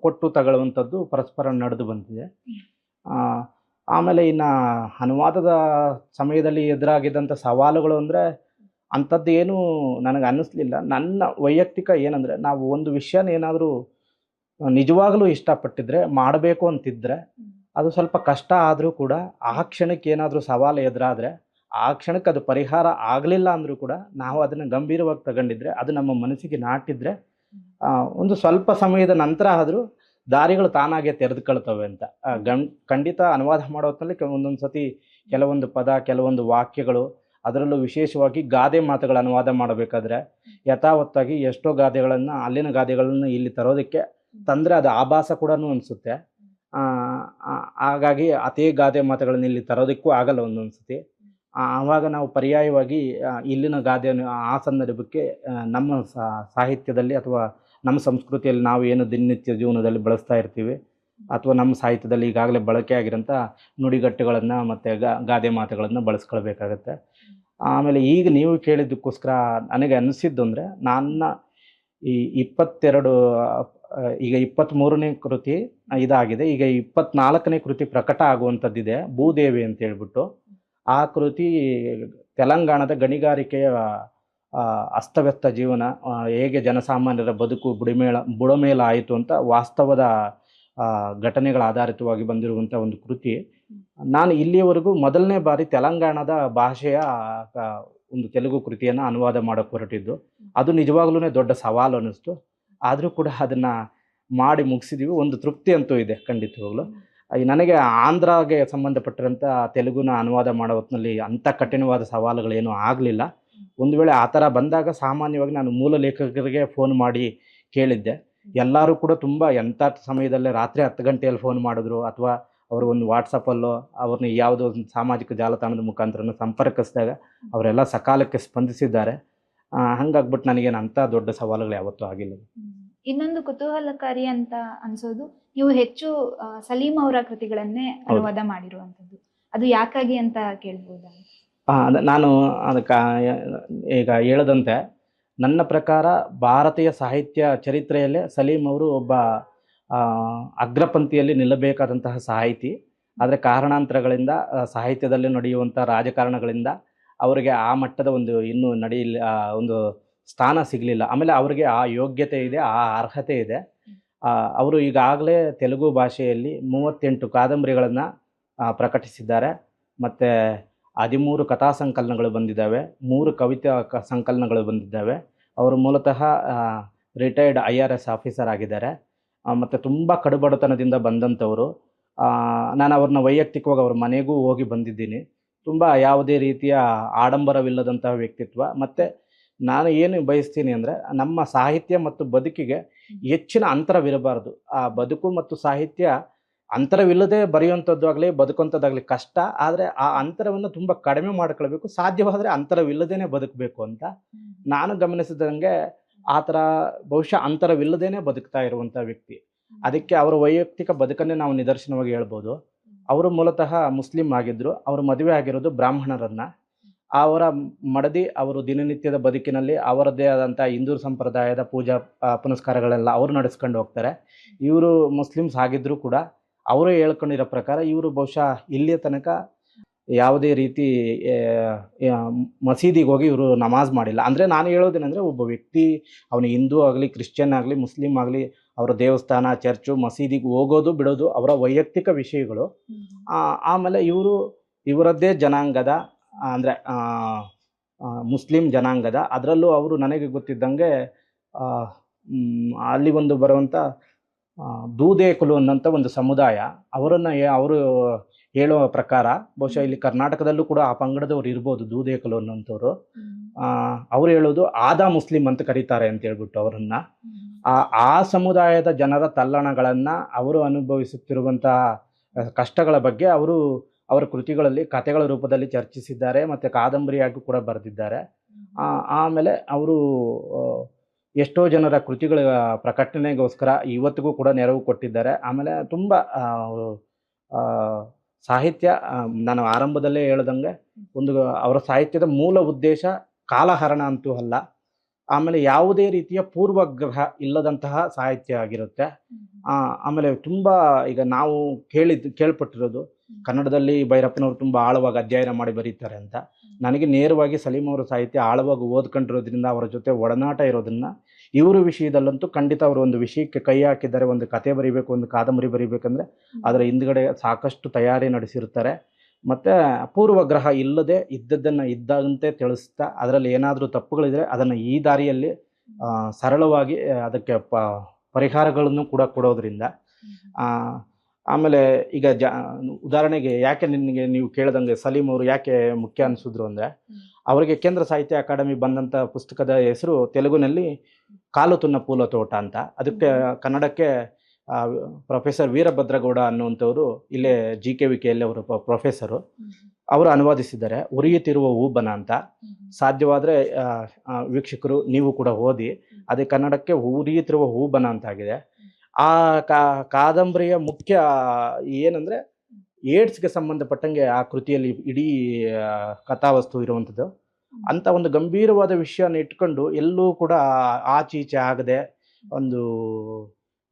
ಕೊಟ್ಟು ತಗೊಳ್ಳುವಂಥದ್ದು ಪರಸ್ಪರ ನಡೆದು ಬಂದಿದೆ. ಆಮೇಲೆ ಇನ್ನು ಅನುವಾದದ ಸಮಯದಲ್ಲಿ ಎದುರಾಗಿದ್ದಂಥ ಸವಾಲುಗಳು ಅಂದರೆ ಅಂಥದ್ದು ಏನೂ ನನಗೆ ಅನ್ನಿಸ್ಲಿಲ್ಲ. ನನ್ನ ವೈಯಕ್ತಿಕ ಏನಂದರೆ, ನಾವು ಒಂದು ವಿಷಯನ ಏನಾದರೂ ನಿಜವಾಗಲೂ ಇಷ್ಟಪಟ್ಟಿದ್ರೆ ಮಾಡಬೇಕು ಅಂತಿದ್ರೆ ಅದು ಸ್ವಲ್ಪ ಕಷ್ಟ ಆದರೂ ಕೂಡ ಆ ಕ್ಷಣಕ್ಕೆ ಏನಾದರೂ ಸವಾಲು ಎದುರಾದರೆ ಆ ಕ್ಷಣಕ್ಕೆ ಅದು ಪರಿಹಾರ ಆಗಲಿಲ್ಲ ಅಂದರೂ ಕೂಡ ನಾವು ಅದನ್ನು ಗಂಭೀರವಾಗಿ ತಗೊಂಡಿದ್ರೆ, ಅದು ನಮ್ಮ ಮನಸ್ಸಿಗೆ ನಾಟಿದ್ರೆ ಒಂದು ಸ್ವಲ್ಪ ಸಮಯದ ನಂತರ ಆದರೂ ದಾರಿಗಳು ತಾನಾಗೆ ತೆರೆದುಕೊಳ್ತವೆ ಅಂತ. ಖಂಡಿತ ಅನುವಾದ ಮಾಡೋ ಹೊತ್ತಲ್ಲಿ ಒಂದೊಂದು ಸತಿ ಕೆಲವೊಂದು ಪದ, ಕೆಲವೊಂದು ವಾಕ್ಯಗಳು, ಅದರಲ್ಲೂ ವಿಶೇಷವಾಗಿ ಗಾದೆ ಮಾತುಗಳ ಅನುವಾದ ಮಾಡಬೇಕಾದ್ರೆ ಯಥಾವತ್ತಾಗಿ ಎಷ್ಟೋ ಗಾದೆಗಳನ್ನು, ಅಲ್ಲಿನ ಗಾದೆಗಳನ್ನು ಇಲ್ಲಿ ತರೋದಕ್ಕೆ ತಂದರೆ ಅದು ಆಭಾಸ ಕೂಡ ಅನಿಸುತ್ತೆ. ಹಾಗಾಗಿ ಅದೇ ಗಾದೆ ಮಾತುಗಳನ್ನು ಇಲ್ಲಿ ತರೋದಕ್ಕೂ ಆಗಲ್ಲ ಒಂದೊಂದು ಸತಿ. ಆವಾಗ ನಾವು ಪರ್ಯಾಯವಾಗಿ ಇಲ್ಲಿನ ಗಾದೆಯನ್ನು ಆ ಸಂದರ್ಭಕ್ಕೆ ನಮ್ಮ ಸಾಹಿತ್ಯದಲ್ಲಿ ಅಥವಾ ನಮ್ಮ ಸಂಸ್ಕೃತಿಯಲ್ಲಿ ನಾವು ಏನು ದಿನನಿತ್ಯ ಜೀವನದಲ್ಲಿ ಬಳಸ್ತಾ ಇರ್ತೀವಿ ಅಥವಾ ನಮ್ಮ ಸಾಹಿತ್ಯದಲ್ಲಿ ಈಗಾಗಲೇ ಬಳಕೆ ಆಗಿರೋಂಥ ನುಡಿಗಟ್ಟುಗಳನ್ನು ಮತ್ತು ಗಾದೆ ಮಾತುಗಳನ್ನು ಬಳಸ್ಕೊಳ್ಬೇಕಾಗತ್ತೆ. ಆಮೇಲೆ ಈಗ ನೀವು ಕೇಳಿದ್ದಕ್ಕೋಸ್ಕರ ನನಗೆ ಅನಿಸಿದ್ದು ಅಂದರೆ, ನನ್ನ ಈ 22 ಈಗ 23ನೇ ಕೃತಿ ಇದಾಗಿದೆ. ಈಗ 24ನೇ ಕೃತಿ ಪ್ರಕಟ ಆಗುವಂಥದ್ದಿದೆ, ಭೂದೇವಿ ಅಂತ ಹೇಳ್ಬಿಟ್ಟು. ಆ ಕೃತಿ ತೆಲಂಗಾಣದ ಗಣಿಗಾರಿಕೆಯ ಅಸ್ತವ್ಯಸ್ತ ಜೀವನ, ಹೇಗೆ ಜನಸಾಮಾನ್ಯರ ಬದುಕು ಬುಡಮೇಲಾಯಿತು ಅಂತ ವಾಸ್ತವದ ಘಟನೆಗಳ ಆಧಾರಿತವಾಗಿ ಬಂದಿರುವಂಥ ಒಂದು ಕೃತಿ. ನಾನು ಇಲ್ಲಿಯವರೆಗೂ ಮೊದಲನೇ ಬಾರಿ ತೆಲಂಗಾಣದ ಭಾಷೆಯ ಒಂದು ತೆಲುಗು ಕೃತಿಯನ್ನು ಅನುವಾದ ಮಾಡೋಕ್ಕೆ ಹೊರಟಿದ್ದು. ಅದು ನಿಜವಾಗ್ಲೂ ದೊಡ್ಡ ಸವಾಲು ಅನ್ನಿಸ್ತು. ಆದರೂ ಕೂಡ ಅದನ್ನು ಮಾಡಿ ಮುಗಿಸಿದ್ದೀವಿ. ಒಂದು ತೃಪ್ತಿ ಅಂತೂ ಇದೆ ಖಂಡಿತವಾಗ್ಲು. ನನಗೆ ಆಂಧ್ರಗೆ ಸಂಬಂಧಪಟ್ಟಿರೋಂಥ ತೆಲುಗುನ ಅನುವಾದ ಮಾಡೋ ಹೊತ್ತಿನಲ್ಲಿ ಅಂಥ ಕಠಿಣವಾದ ಸವಾಲುಗಳೇನೂ ಆಗಲಿಲ್ಲ. ಒಂದು ವೇಳೆ ಆ ಥರ ಬಂದಾಗ ಸಾಮಾನ್ಯವಾಗಿ ನಾನು ಮೂಲ ಲೇಖಕರಿಗೆ ಫೋನ್ ಮಾಡಿ ಕೇಳಿದ್ದೆ. ಎಲ್ಲರೂ ಕೂಡ ತುಂಬ ಎಂಥ ಸಮಯದಲ್ಲೇ ರಾತ್ರಿ 10 ಗಂಟೆಯಲ್ಲಿ ಫೋನ್ ಮಾಡಿದ್ರು, ಅಥವಾ ಅವರು ಒಂದು ವಾಟ್ಸಪ್ಪಲ್ಲೋ ಅವ್ರನ್ನ ಯಾವುದೋ ಒಂದು ಸಾಮಾಜಿಕ ಜಾಲತಾಣದ ಮುಖಾಂತರ ಸಂಪರ್ಕಿಸಿದಾಗ ಅವರೆಲ್ಲ ಸಕಾಲಕ್ಕೆ ಸ್ಪಂದಿಸಿದ್ದಾರೆ. ಹಂಗಾಗ್ಬಿಟ್ಟು ನನಗೇನು ಅಂಥ ದೊಡ್ಡ ಸವಾಲುಗಳು ಯಾವತ್ತೂ ಆಗಿಲ್ಲ. ಇನ್ನೊಂದು ಕುತೂಹಲಕಾರಿ ಅಂತ ಅನ್ಸೋದು, ನೀವು ಹೆಚ್ಚು ಸಲೀಂ ಅವರ ಕೃತಿಗಳನ್ನೇ ಅನುವಾದ ಮಾಡಿರುವಂಥದ್ದು. ಅದು ಯಾಕಾಗಿ ಅಂತ ಕೇಳ್ಬೋದಾ? ನಾನು ಅದಕ್ಕೆ ಈಗ ಹೇಳದಂತೆ, ನನ್ನ ಪ್ರಕಾರ ಭಾರತೀಯ ಸಾಹಿತ್ಯ ಚರಿತ್ರೆಯಲ್ಲೇ ಸಲೀಂ ಅವರು ಒಬ್ಬ ಅಗ್ರಪಂಕ್ತಿಯಲ್ಲಿ ನಿಲ್ಲಬೇಕಾದಂತಹ ಸಾಹಿತಿ. ಆದರೆ ಕಾರಣಾಂತರಗಳಿಂದ, ಸಾಹಿತ್ಯದಲ್ಲಿ ನಡೆಯುವಂಥ ರಾಜಕಾರಣಗಳಿಂದ ಅವರಿಗೆ ಆ ಮಟ್ಟದ ಇನ್ನೂ ಒಂದು ಸ್ಥಾನ ಸಿಗಲಿಲ್ಲ. ಆಮೇಲೆ ಅವರಿಗೆ ಆ ಯೋಗ್ಯತೆ ಇದೆ, ಆ ಅರ್ಹತೆ ಇದೆ. ಅವರು ಈಗಾಗಲೇ ತೆಲುಗು ಭಾಷೆಯಲ್ಲಿ 38 ಕಾದಂಬರಿಗಳನ್ನು ಪ್ರಕಟಿಸಿದ್ದಾರೆ. ಮತ್ತು 13 ಕಥಾ ಸಂಕಲನಗಳು ಬಂದಿದ್ದಾವೆ, 3 ಕವಿತಾ ಸಂಕಲನಗಳು ಬಂದಿದ್ದಾವೆ. ಅವರು ಮೂಲತಃ ರಿಟೈರ್ಡ್ IRS ಆಫೀಸರ್ ಆಗಿದ್ದಾರೆ. ಮತ್ತು ತುಂಬ ಕಡುಬಡತನದಿಂದ ಬಂದಂಥವರು. ನಾನು ಅವ್ರನ್ನ ವೈಯಕ್ತಿಕವಾಗಿ ಅವ್ರ ಮನೆಗೂ ಹೋಗಿ ಬಂದಿದ್ದೀನಿ. ತುಂಬ ಯಾವುದೇ ರೀತಿಯ ಆಡಂಬರವಿಲ್ಲದಂತಹ ವ್ಯಕ್ತಿತ್ವ. ಮತ್ತು ನಾನು ಏನು ಬಯಸ್ತೀನಿ ಅಂದರೆ, ನಮ್ಮ ಸಾಹಿತ್ಯ ಮತ್ತು ಬದುಕಿಗೆ ಹೆಚ್ಚಿನ ಅಂತರವಿರಬಾರ್ದು. ಆ ಬದುಕು ಮತ್ತು ಸಾಹಿತ್ಯ ಅಂತರವಿಲ್ಲದೆ ಬರೆಯುವಂಥದ್ದಾಗಲಿ ಬದುಕುವಂಥದ್ದಾಗಲಿ ಕಷ್ಟ. ಆದರೆ ಆ ಅಂತರವನ್ನು ತುಂಬ ಕಡಿಮೆ ಮಾಡ್ಕೊಳ್ಬೇಕು, ಸಾಧ್ಯವಾದರೆ ಅಂತರವಿಲ್ಲದೇ ಬದುಕಬೇಕು ಅಂತ ನಾನು ಗಮನಿಸಿದಂಗೆ. ಆ ಥರ ಬಹುಶಃ ಅಂತರವಿಲ್ಲದೇ ಬದುಕ್ತಾ ಇರುವಂಥ ವ್ಯಕ್ತಿ. ಅದಕ್ಕೆ ಅವರ ವೈಯಕ್ತಿಕ ಬದುಕನ್ನೇ ನಾವು ನಿದರ್ಶನವಾಗಿ ಹೇಳ್ಬೋದು. ಅವರು ಮೂಲತಃ ಮುಸ್ಲಿಂ ಆಗಿದ್ದರು. ಅವರು ಮದುವೆ ಆಗಿರೋದು ಬ್ರಾಹ್ಮಣರನ್ನು. ಅವರ ಮಡದಿ ಅವರು ದಿನನಿತ್ಯದ ಬದುಕಿನಲ್ಲಿ ಅವರದ್ದೇ ಆದಂಥ ಹಿಂದೂ ಸಂಪ್ರದಾಯದ ಪೂಜಾ ಪುನಸ್ಕಾರಗಳೆಲ್ಲ ಅವರು ನಡೆಸ್ಕೊಂಡು ಹೋಗ್ತಾರೆ. ಇವರು ಮುಸ್ಲಿಮ್ಸ್ ಆಗಿದ್ದರೂ ಕೂಡ ಅವರು ಹೇಳ್ಕೊಂಡಿರೋ ಪ್ರಕಾರ ಇವರು ಬಹುಶಃ ಇಲ್ಲಿಯ ತನಕ ಯಾವುದೇ ರೀತಿ ಮಸೀದಿಗೆ ಹೋಗಿ ಇವರು ನಮಾಜ್ ಮಾಡಿಲ್ಲ. ಅಂದರೆ ನಾನು ಹೇಳೋದೇನೆಂದರೆ, ಒಬ್ಬ ವ್ಯಕ್ತಿ ಅವನು ಹಿಂದೂ ಆಗಲಿ, ಕ್ರಿಶ್ಚಿಯನ್ ಆಗಲಿ, ಮುಸ್ಲಿಂ ಆಗಲಿ, ಅವರ ದೇವಸ್ಥಾನ, ಚರ್ಚು, ಮಸೀದಿಗೆ ಹೋಗೋದು ಬಿಡೋದು ಅವರ ವೈಯಕ್ತಿಕ ವಿಷಯಗಳು. ಆಮೇಲೆ ಇವರದ್ದೇ ಜನಾಂಗದ, ಅಂದರೆ ಮುಸ್ಲಿಂ ಜನಾಂಗದ, ಅದರಲ್ಲೂ ಅವರು ನನಗೆ ಗೊತ್ತಿದ್ದಂಗೆ ಅಲ್ಲಿ ಬರುವಂಥ ದೂದೇಕುಲು ಅನ್ನೋಂಥ ಒಂದು ಸಮುದಾಯ, ಅವರು ಹೇಳುವ ಪ್ರಕಾರ ಬಹುಶಃ ಇಲ್ಲಿ ಕರ್ನಾಟಕದಲ್ಲೂ ಕೂಡ ಆ ಪಂಗಡದವ್ರು ಇರ್ಬೋದು, ದೂದೇಕುಲು ಅನ್ನೋಂಥವ್ರು. ಅವ್ರು ಹೇಳೋದು ಆದಾ ಮುಸ್ಲಿಂ ಅಂತ ಕರೀತಾರೆ ಅಂತ ಹೇಳ್ಬಿಟ್ಟು ಅವರನ್ನು. ಆ ಸಮುದಾಯದ ಜನರ ತಲ್ಲಣಗಳನ್ನು, ಅವರು ಅನುಭವಿಸುತ್ತಿರುವಂತಹ ಕಷ್ಟಗಳ ಬಗ್ಗೆ ಅವರ ಕೃತಿಗಳಲ್ಲಿ ಕಥೆಗಳ ರೂಪದಲ್ಲಿ ಚರ್ಚಿಸಿದ್ದಾರೆ, ಮತ್ತು ಕಾದಂಬರಿಯಾಗಿ ಕೂಡ ಬರೆದಿದ್ದಾರೆ. ಆಮೇಲೆ ಅವರು ಎಷ್ಟೋ ಜನರ ಕೃತಿಗಳ ಪ್ರಕಟಣೆಗೋಸ್ಕರ ಇವತ್ತಿಗೂ ಕೂಡ ನೆರವು ಕೊಟ್ಟಿದ್ದಾರೆ. ಆಮೇಲೆ ತುಂಬ ಸಾಹಿತ್ಯ, ನಾನು ಆರಂಭದಲ್ಲೇ ಹೇಳ್ದಂಗೆ, ಅವರ ಸಾಹಿತ್ಯದ ಮೂಲ ಉದ್ದೇಶ ಕಾಲಹರಣ ಅಂತೂ ಅಲ್ಲ. ಆಮೇಲೆ ಯಾವುದೇ ರೀತಿಯ ಪೂರ್ವಗ್ರಹ ಇಲ್ಲದಂತಹ ಸಾಹಿತ್ಯ ಆಗಿರುತ್ತೆ. ಆಮೇಲೆ ತುಂಬ ಈಗ ನಾವು ಕೇಳ್ಪಟ್ಟಿರೋದು, ಕನ್ನಡದಲ್ಲಿ ಭೈರಪ್ಪನವರು ತುಂಬ ಆಳವಾಗಿ ಅಧ್ಯಯನ ಮಾಡಿ ಬರೀತಾರೆ ಅಂತ. ನನಗೆ ನೇರವಾಗಿ ಸಲೀಂ ಅವರ ಸಾಹಿತ್ಯ ಆಳವಾಗಿ ಓದ್ಕೊಂಡಿರೋದ್ರಿಂದ, ಅವರ ಜೊತೆ ಒಡನಾಟ ಇರೋದನ್ನ, ಇವರ ವಿಷಯದಲ್ಲಂತೂ ಖಂಡಿತ ಅವರು ಒಂದು ವಿಷಯಕ್ಕೆ ಕೈ ಹಾಕಿದ್ದಾರೆ. ಒಂದು ಕತೆ ಬರೀಬೇಕು, ಒಂದು ಕಾದಂಬರಿ ಬರೀಬೇಕಂದ್ರೆ ಅದರ ಹಿಂದ್ಗಡೆ ಸಾಕಷ್ಟು ತಯಾರಿ ನಡೆಸಿರ್ತಾರೆ. ಮತ್ತು ಪೂರ್ವಗ್ರಹ ಇಲ್ಲದೆ ಇದ್ದದ್ದನ್ನು ಇದ್ದಂತೆ ತಿಳಿಸ್ತಾ, ಅದರಲ್ಲಿ ಏನಾದರೂ ತಪ್ಪುಗಳಿದ್ರೆ ಅದನ್ನು ಈ ದಾರಿಯಲ್ಲಿ ಸರಳವಾಗಿ ಅದಕ್ಕೆ ಪರಿಹಾರಗಳನ್ನು ಕೂಡ ಕೊಡೋದ್ರಿಂದ. ಆಮೇಲೆ ಈಗ ಉದಾಹರಣೆಗೆ ಯಾಕೆ ನೀವು ಕೇಳ್ದಂಗೆ ಸಲೀಂ ಅವರು ಯಾಕೆ ಮುಖ್ಯ ಅನಿಸಿದ್ರು ಅಂದರೆ, ಅವರಿಗೆ ಕೇಂದ್ರ ಸಾಹಿತ್ಯ ಅಕಾಡೆಮಿ ಬಂದಂಥ ಪುಸ್ತಕದ ಹೆಸರು ತೆಲುಗಿನಲ್ಲಿ ಕಾಲು ತುನ್ನ ಪೂಲ ತೋಟ ಅಂತ. ಅದಕ್ಕೆ ಕನ್ನಡಕ್ಕೆ ಪ್ರೊಫೆಸರ್ ವೀರಭದ್ರಗೌಡ ಅನ್ನುವಂಥವರು, ಇಲ್ಲೇ GKVKಯಲ್ಲಿ ಅವರು ಪ್ರೊಫೆಸರು, ಅವರು ಅನುವಾದಿಸಿದ್ದಾರೆ, ಉರಿಯುತ್ತಿರುವ ಹೂಬನ ಅಂತ. ಸಾಧ್ಯವಾದರೆ ವೀಕ್ಷಕರು ನೀವು ಕೂಡ ಓದಿ. ಅದೇ ಕನ್ನಡಕ್ಕೆ ಉರಿಯುತ್ತಿರುವ ಹೂಬನ ಅಂತಾಗಿದೆ. ಆ ಕಾದಂಬರಿಯ ಮುಖ್ಯ ಏನಂದರೆ ಏಡ್ಸ್ಗೆ ಸಂಬಂಧಪಟ್ಟಂಗೆ ಆ ಕೃತಿಯಲ್ಲಿ ಇಡೀ ಕಥಾವಸ್ತು ಇರುವಂಥದ್ದು. ಅಂಥ ಒಂದು ಗಂಭೀರವಾದ ವಿಷಯನ ಇಟ್ಕೊಂಡು ಎಲ್ಲೂ ಕೂಡ ಆಚೀಚೆ ಆಗದೆ ಒಂದು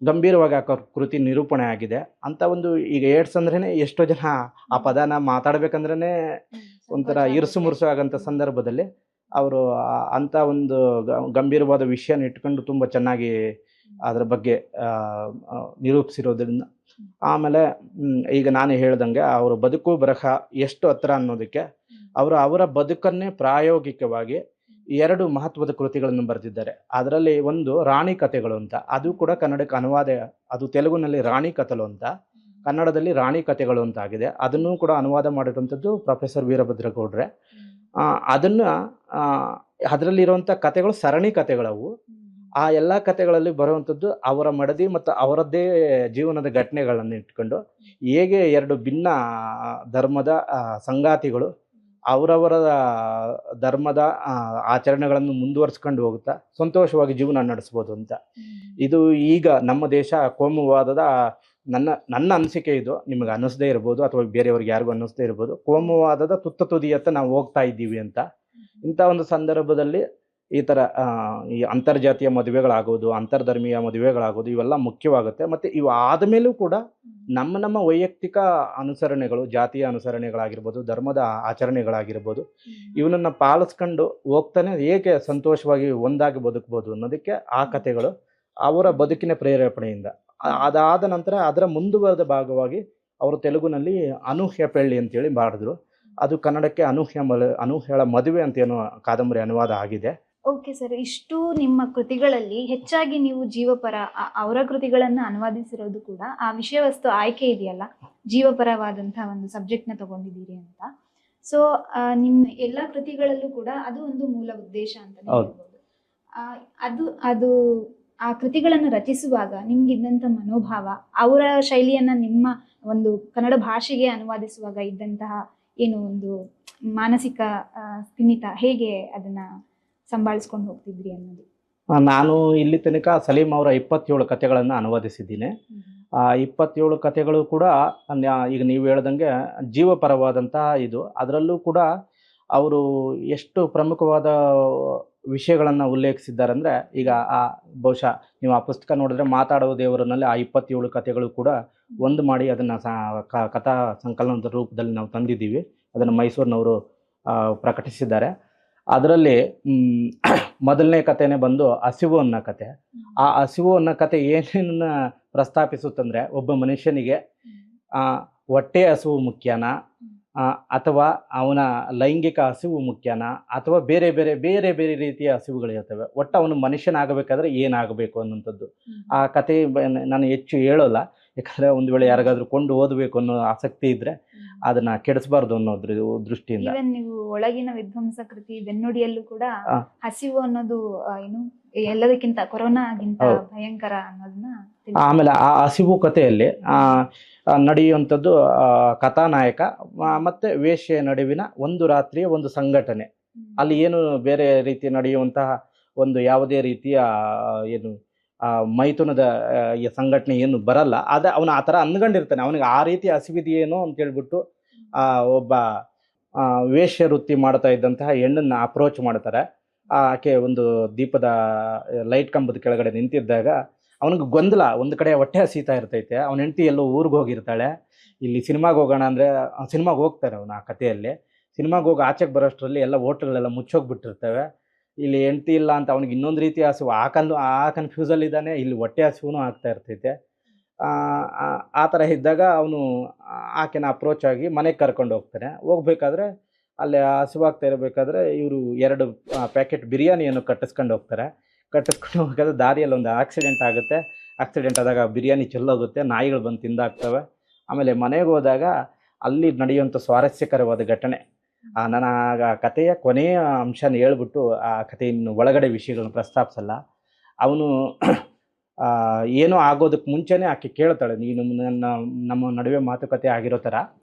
ಗಂಭೀರವಾಗಿ ಆ ಕೃತಿ ನಿರೂಪಣೆ ಆಗಿದೆ. ಅಂಥ ಒಂದು ಈಗ ಏಡ್ಸ್ ಅಂದ್ರೇ ಎಷ್ಟೋ ಜನ ಆ ಪದನ ಮಾತಾಡ್ಬೇಕಂದ್ರೇ ಒಂಥರ ಇರುಸು ಮುರುಸು ಆಗೋಂಥ ಸಂದರ್ಭದಲ್ಲಿ ಅವರು ಅಂಥ ಒಂದು ಗಂಭೀರವಾದ ವಿಷಯನ ಇಟ್ಕೊಂಡು ತುಂಬ ಚೆನ್ನಾಗಿ ಅದರ ಬಗ್ಗೆ ನಿರೂಪಿಸಿರೋದ್ರಿಂದ. ಆಮೇಲೆ ಈಗ ನಾನು ಹೇಳ್ದಂಗೆ ಅವರ ಬದುಕು ಬರಹ ಎಷ್ಟು ಹತ್ರ ಅನ್ನೋದಕ್ಕೆ ಅವರ ಬದುಕನ್ನೇ ಪ್ರಾಯೋಗಿಕವಾಗಿ 2 ಮಹತ್ವದ ಕೃತಿಗಳನ್ನು ಬರೆದಿದ್ದಾರೆ. ಅದರಲ್ಲಿ ಒಂದು ರಾಣಿ ಕಥೆಗಳು ಅಂತ, ಅದು ಕೂಡ ಕನ್ನಡಕ್ಕೆ ಅನುವಾದ, ಅದು ತೆಲುಗಿನಲ್ಲಿ ರಾಣಿ ಕಥಲು ಅಂತ, ಕನ್ನಡದಲ್ಲಿ ರಾಣಿ ಕಥೆಗಳು ಅಂತ ಆಗಿದೆ. ಅದನ್ನು ಕೂಡ ಅನುವಾದ ಮಾಡಿರುವಂಥದ್ದು ಪ್ರೊಫೆಸರ್ ವೀರಭದ್ರಗೌಡ್ರೆ. ಅದನ್ನು ಅದರಲ್ಲಿರುವಂಥ ಕಥೆಗಳು ಸರಣಿ ಕಥೆಗಳವು. ಆ ಎಲ್ಲ ಕಥೆಗಳಲ್ಲಿ ಬರುವಂಥದ್ದು ಅವರ ಮಡದಿ ಮತ್ತು ಅವರದ್ದೇ ಜೀವನದ ಘಟನೆಗಳನ್ನು ಇಟ್ಕೊಂಡು ಹೇಗೆ 2 ಭಿನ್ನ ಧರ್ಮದ ಸಂಗಾತಿಗಳು ಅವರವರ ಧರ್ಮದ ಆಚರಣೆಗಳನ್ನು ಮುಂದುವರಿಸ್ಕೊಂಡು ಹೋಗುತ್ತಾ ಸಂತೋಷವಾಗಿ ಜೀವನ ನಡೆಸ್ಬೋದು ಅಂತ. ಇದು ಈಗ ನಮ್ಮ ದೇಶ ಕೋಮುವಾದದ ನನ್ನ ಅನಿಸಿಕೆ, ಇದು ನಿಮಗೆ ಅನ್ನಿಸದೇ ಇರ್ಬೋದು ಅಥವಾ ಬೇರೆಯವ್ರಿಗೆ ಯಾರಿಗೂ ಅನ್ನಿಸದೇ ಇರ್ಬೋದು, ಕೋಮುವಾದದ ತುದಿಯತ್ತ ನಾವು ಹೋಗ್ತಾ ಇದ್ದೀವಿ ಅಂತ. ಇಂಥ ಒಂದು ಸಂದರ್ಭದಲ್ಲಿ ಈ ಥರ ಈ ಅಂತರ್ಜಾತೀಯ ಮದುವೆಗಳಾಗೋದು, ಅಂತರ್ಧರ್ಮೀಯ ಮದುವೆಗಳಾಗೋದು ಇವೆಲ್ಲ ಮುಖ್ಯವಾಗುತ್ತೆ. ಮತ್ತು ಇವು ಆದಮೇಲೂ ಕೂಡ ನಮ್ಮ ವೈಯಕ್ತಿಕ ಅನುಸರಣೆಗಳು, ಜಾತಿಯ ಅನುಸರಣೆಗಳಾಗಿರ್ಬೋದು, ಧರ್ಮದ ಆಚರಣೆಗಳಾಗಿರ್ಬೋದು, ಇವನನ್ನು ಪಾಲಿಸ್ಕೊಂಡು ಹೋಗ್ತಾನೆ ಹೇಗೆ ಸಂತೋಷವಾಗಿ ಒಂದಾಗಿ ಬದುಕ್ಬೋದು ಅನ್ನೋದಕ್ಕೆ ಆ ಕಥೆಗಳು ಅವರ ಬದುಕಿನ ಪ್ರೇರೇಪಣೆಯಿಂದ. ಅದಾದ ನಂತರ ಅದರ ಮುಂದುವರೆದ ಭಾಗವಾಗಿ ಅವರು ತೆಲುಗಿನಲ್ಲಿ ಅನೂಹ್ಯ ಪೆಳ್ಳಿ ಅಂತೇಳಿ ಮಾಡಿದ್ರು. ಅದು ಕನ್ನಡಕ್ಕೆ ಅನೂಹ್ಯಳ ಮದುವೆ ಅಂತ ಏನೋ ಕಾದಂಬರಿ ಅನುವಾದ ಆಗಿದೆ. ಓಕೆ ಸರ್, ಇಷ್ಟು ನಿಮ್ಮ ಕೃತಿಗಳಲ್ಲಿ ಹೆಚ್ಚಾಗಿ ನೀವು ಜೀವಪರ ಅವರ ಕೃತಿಗಳನ್ನು ಅನುವಾದಿಸಿರೋದು ಕೂಡ ಆ ವಿಷಯ ವಸ್ತು ಆಯ್ಕೆ ಇದೆಯಲ್ಲ, ಜೀವಪರವಾದಂತಹ ಒಂದು ಸಬ್ಜೆಕ್ಟ್ನ ತಗೊಂಡಿದ್ದೀರಿ ಅಂತ. ಸೊ ನಿಮ್ಮ ಎಲ್ಲ ಕೃತಿಗಳಲ್ಲೂ ಕೂಡ ಅದು ಒಂದು ಮೂಲ ಉದ್ದೇಶ ಅಂತ ಹೇಳ್ಬೋದು. ಅದು ಆ ಕೃತಿಗಳನ್ನು ರಚಿಸುವಾಗ ನಿಮ್ಗಿದ್ದಂಥ ಮನೋಭಾವ, ಅವರ ಶೈಲಿಯನ್ನ ನಿಮ್ಮ ಒಂದು ಕನ್ನಡ ಭಾಷೆಗೆ ಅನುವಾದಿಸುವಾಗ ಇದ್ದಂತಹ ಏನು ಒಂದು ಮಾನಸಿಕ ಸ್ಥಿಮಿತ, ಹೇಗೆ ಅದನ್ನ ಸಂಭಾಳಿಸ್ಕೊಂಡು ಹೋಗ್ತಿದ್ರಿ ಅನ್ನೋದು. ನಾನು ಇಲ್ಲಿ ತನಕ ಸಲೀಂ ಅವರ 27 ಕಥೆಗಳನ್ನು ಅನುವಾದಿಸಿದ್ದೀನಿ. ಆ 27 ಕಥೆಗಳು ಕೂಡ ಈಗ ನೀವು ಹೇಳ್ದಂಗೆ ಜೀವಪರವಾದಂತಹ ಇದು. ಅದರಲ್ಲೂ ಕೂಡ ಅವರು ಎಷ್ಟು ಪ್ರಮುಖವಾದ ವಿಷಯಗಳನ್ನು ಉಲ್ಲೇಖಿಸಿದ್ದಾರೆ ಅಂದರೆ, ಈಗ ಬಹುಶಃ ನೀವು ಆ ಪುಸ್ತಕ ನೋಡಿದ್ರೆ ಮಾತಾಡುವ ದೇವರನಲ್ಲಿ ಆ 27 ಕಥೆಗಳು ಕೂಡ ಒಂದು ಮಾಡಿ ಅದನ್ನು ಕಥಾ ಸಂಕಲನದ ರೂಪದಲ್ಲಿ ನಾವು ತಂದಿದ್ದೀವಿ. ಅದನ್ನು ಮೈಸೂರಿನವರು ಪ್ರಕಟಿಸಿದ್ದಾರೆ. ಅದರಲ್ಲಿ ಮೊದಲನೇ ಕಥೆನೇ ಬಂದು ಹಸಿವು ಅನ್ನೋ ಕತೆ. ಆ ಹಸಿವು ಅನ್ನೋ ಕತೆ ಏನೇನನ್ನ ಪ್ರಸ್ತಾಪಿಸುತ್ತಂದರೆ, ಒಬ್ಬ ಮನುಷ್ಯನಿಗೆ ಹೊಟ್ಟೆ ಹಸಿವು ಮುಖ್ಯನಾ, ಅಥವಾ ಅವನ ಲೈಂಗಿಕ ಹಸಿವು ಮುಖ್ಯನಾ, ಅಥವಾ ಬೇರೆ ಬೇರೆ ರೀತಿಯ ಹಸಿವುಗಳಿರ್ತವೆ. ಒಟ್ಟು ಅವನು ಮನುಷ್ಯನಾಗಬೇಕಾದ್ರೆ ಏನಾಗಬೇಕು ಅನ್ನೋಂಥದ್ದು ಆ ಕತೆ. ನಾನು ಹೆಚ್ಚು ಹೇಳೋಲ್ಲ, ಯಾಕಂದರೆ ಒಂದು ವೇಳೆ ಯಾರಿಗಾದ್ರೂ ಕೊಂಡು ಓದಬೇಕು ಅನ್ನೋ ಆಸಕ್ತಿ ಇದ್ದರೆ ಅದನ್ನು ಕೆಡಿಸಬಾರ್ದು ಅನ್ನೋದ್ರ ದೃಷ್ಟಿಯಿಂದ. ನೀವು ಒಳಗಿನ ವಿಧ್ವಂಸ ಕೃತಿ ಬೆನ್ನುಡಿಯಲ್ಲೂ ಕೂಡ ಹಸಿವು ಅನ್ನೋದು ಏನು ಎಲ್ಲದಕ್ಕಿಂತ ಕೊರೋನಾಗಿಂತ ಭಯಂಕರ ಅನ್ನೋದನ್ನ. ಆಮೇಲೆ ಆ ಹಸಿವು ಕಥೆಯಲ್ಲಿ ನಡೆಯುವಂಥದ್ದು ಕಥಾನಾಯಕ ಮತ್ತು ವೇಶ್ಯೆಯ ನಡುವಿನ ಒಂದು ರಾತ್ರಿಯ ಒಂದು ಸಂಘಟನೆ. ಅಲ್ಲಿ ಏನು ಬೇರೆ ರೀತಿ ನಡೆಯುವಂತಹ ಒಂದು ಯಾವುದೇ ರೀತಿಯ ಏನು ಮೈಥುನದ ಸಂಘಟನೆ ಏನು ಬರಲ್ಲ. ಆದರೆ ಅವನು ಆ ಥರ ಅಂದ್ಕೊಂಡಿರ್ತಾನೆ, ಅವನಿಗೆ ಆ ರೀತಿ ಹಸಿವಿದೆಯೇನೋ ಅಂತೇಳ್ಬಿಟ್ಟು ಒಬ್ಬ ವೇಶ್ಯ ವೃತ್ತಿ ಮಾಡ್ತಾ ಇದ್ದಂತಹ ಹೆಣ್ಣನ್ನು ಅಪ್ರೋಚ್ ಮಾಡ್ತಾರೆ. ಆಕೆ ಒಂದು ದೀಪದ ಲೈಟ್ ಕಂಬದ ಕೆಳಗಡೆ ನಿಂತಿದ್ದಾಗ ಅವನಿಗೆ ಗೊಂದಲ, ಒಂದು ಕಡೆ ಹೊಟ್ಟೆ ಹಸೀತಾ ಇರ್ತೈತೆ, ಅವನ ಹೆಂಡತಿ ಎಲ್ಲೋ ಊರಿಗೆ ಹೋಗಿರ್ತಾಳೆ. ಇಲ್ಲಿ ಸಿನಿಮಾಗೆ ಹೋಗೋಣ ಅಂದರೆ ಸಿನಿಮಾಗೆ ಹೋಗ್ತಾರೆ ಅವನು. ಆ ಕಥೆಯಲ್ಲಿ ಸಿನಿಮಾಗೆ ಹೋಗಿ ಆಚೆಗೆ ಬರೋಷ್ಟರಲ್ಲಿ ಎಲ್ಲ ಹೋಟ್ಲ್ಗಳೆಲ್ಲ ಮುಚ್ಚೋಗ್ಬಿಟ್ಟಿರ್ತವೆ. ಇಲ್ಲಿ ಹೆಂಡತಿ ಇಲ್ಲ ಅಂತ ಅವನಿಗೆ ಇನ್ನೊಂದು ರೀತಿ ಹಸಿವು, ಆ ಕನ್ಫ್ಯೂಸಲ್ಲಿದ್ದಾನೆ. ಇಲ್ಲಿ ಹೊಟ್ಟೆ ಹಸಿವು ಆಗ್ತಾ ಇರ್ತೈತೆ. ಆ ಥರ ಇದ್ದಾಗ ಅವನು ಆಕೆನ ಅಪ್ರೋಚ್ ಆಗಿ ಮನೆಗೆ ಕರ್ಕೊಂಡು ಹೋಗ್ತಾನೆ. ಹೋಗ್ಬೇಕಾದ್ರೆ ಅಲ್ಲಿ ಹಸಿವಾಗ್ತಾ ಇರಬೇಕಾದ್ರೆ ಇವರು 2 ಪ್ಯಾಕೆಟ್ ಬಿರಿಯಾನಿಯನ್ನು ಕಟ್ಟಿಸ್ಕೊಂಡು ಹೋಗ್ತಾರೆ. ಕಟ್ಟಿಸ್ಕೊಂಡು ಹೋಗ್ಬೇಕಾದ್ರೆ ದಾರಿಯಲ್ಲಿ ಒಂದು ಆಕ್ಸಿಡೆಂಟ್ ಆಗುತ್ತೆ. ಆಕ್ಸಿಡೆಂಟ್ ಆದಾಗ ಬಿರಿಯಾನಿ ಚೆಲ್ಲೋಗುತ್ತೆ, ನಾಯಿಗಳು ಬಂದು ತಿಂದಾಕ್ತವೆ. ಆಮೇಲೆ ಮನೆಗೆ ಹೋದಾಗ ಅಲ್ಲಿ ನಡೆಯುವಂಥ ಸ್ವಾರಸ್ಯಕರವಾದ ಘಟನೆ, ನಾನು ಆ ಕಥೆಯ ಕೊನೆಯ ಅಂಶನ ಹೇಳ್ಬಿಟ್ಟು ಆ ಕಥೆಯನ್ನು ಒಳಗಡೆ ವಿಷಯಗಳನ್ನ ಪ್ರಸ್ತಾಪಿಸಲ್ಲ. ಅವನು ಏನೋ ಆಗೋದಕ್ಕೆ ಮುಂಚೆನೇ ಆಕೆ ಕೇಳ್ತಾಳೆ, ನೀನು ನಮ್ಮ ನಡುವೆ ಮಾತುಕತೆ ಆಗಿರೋ ಥರ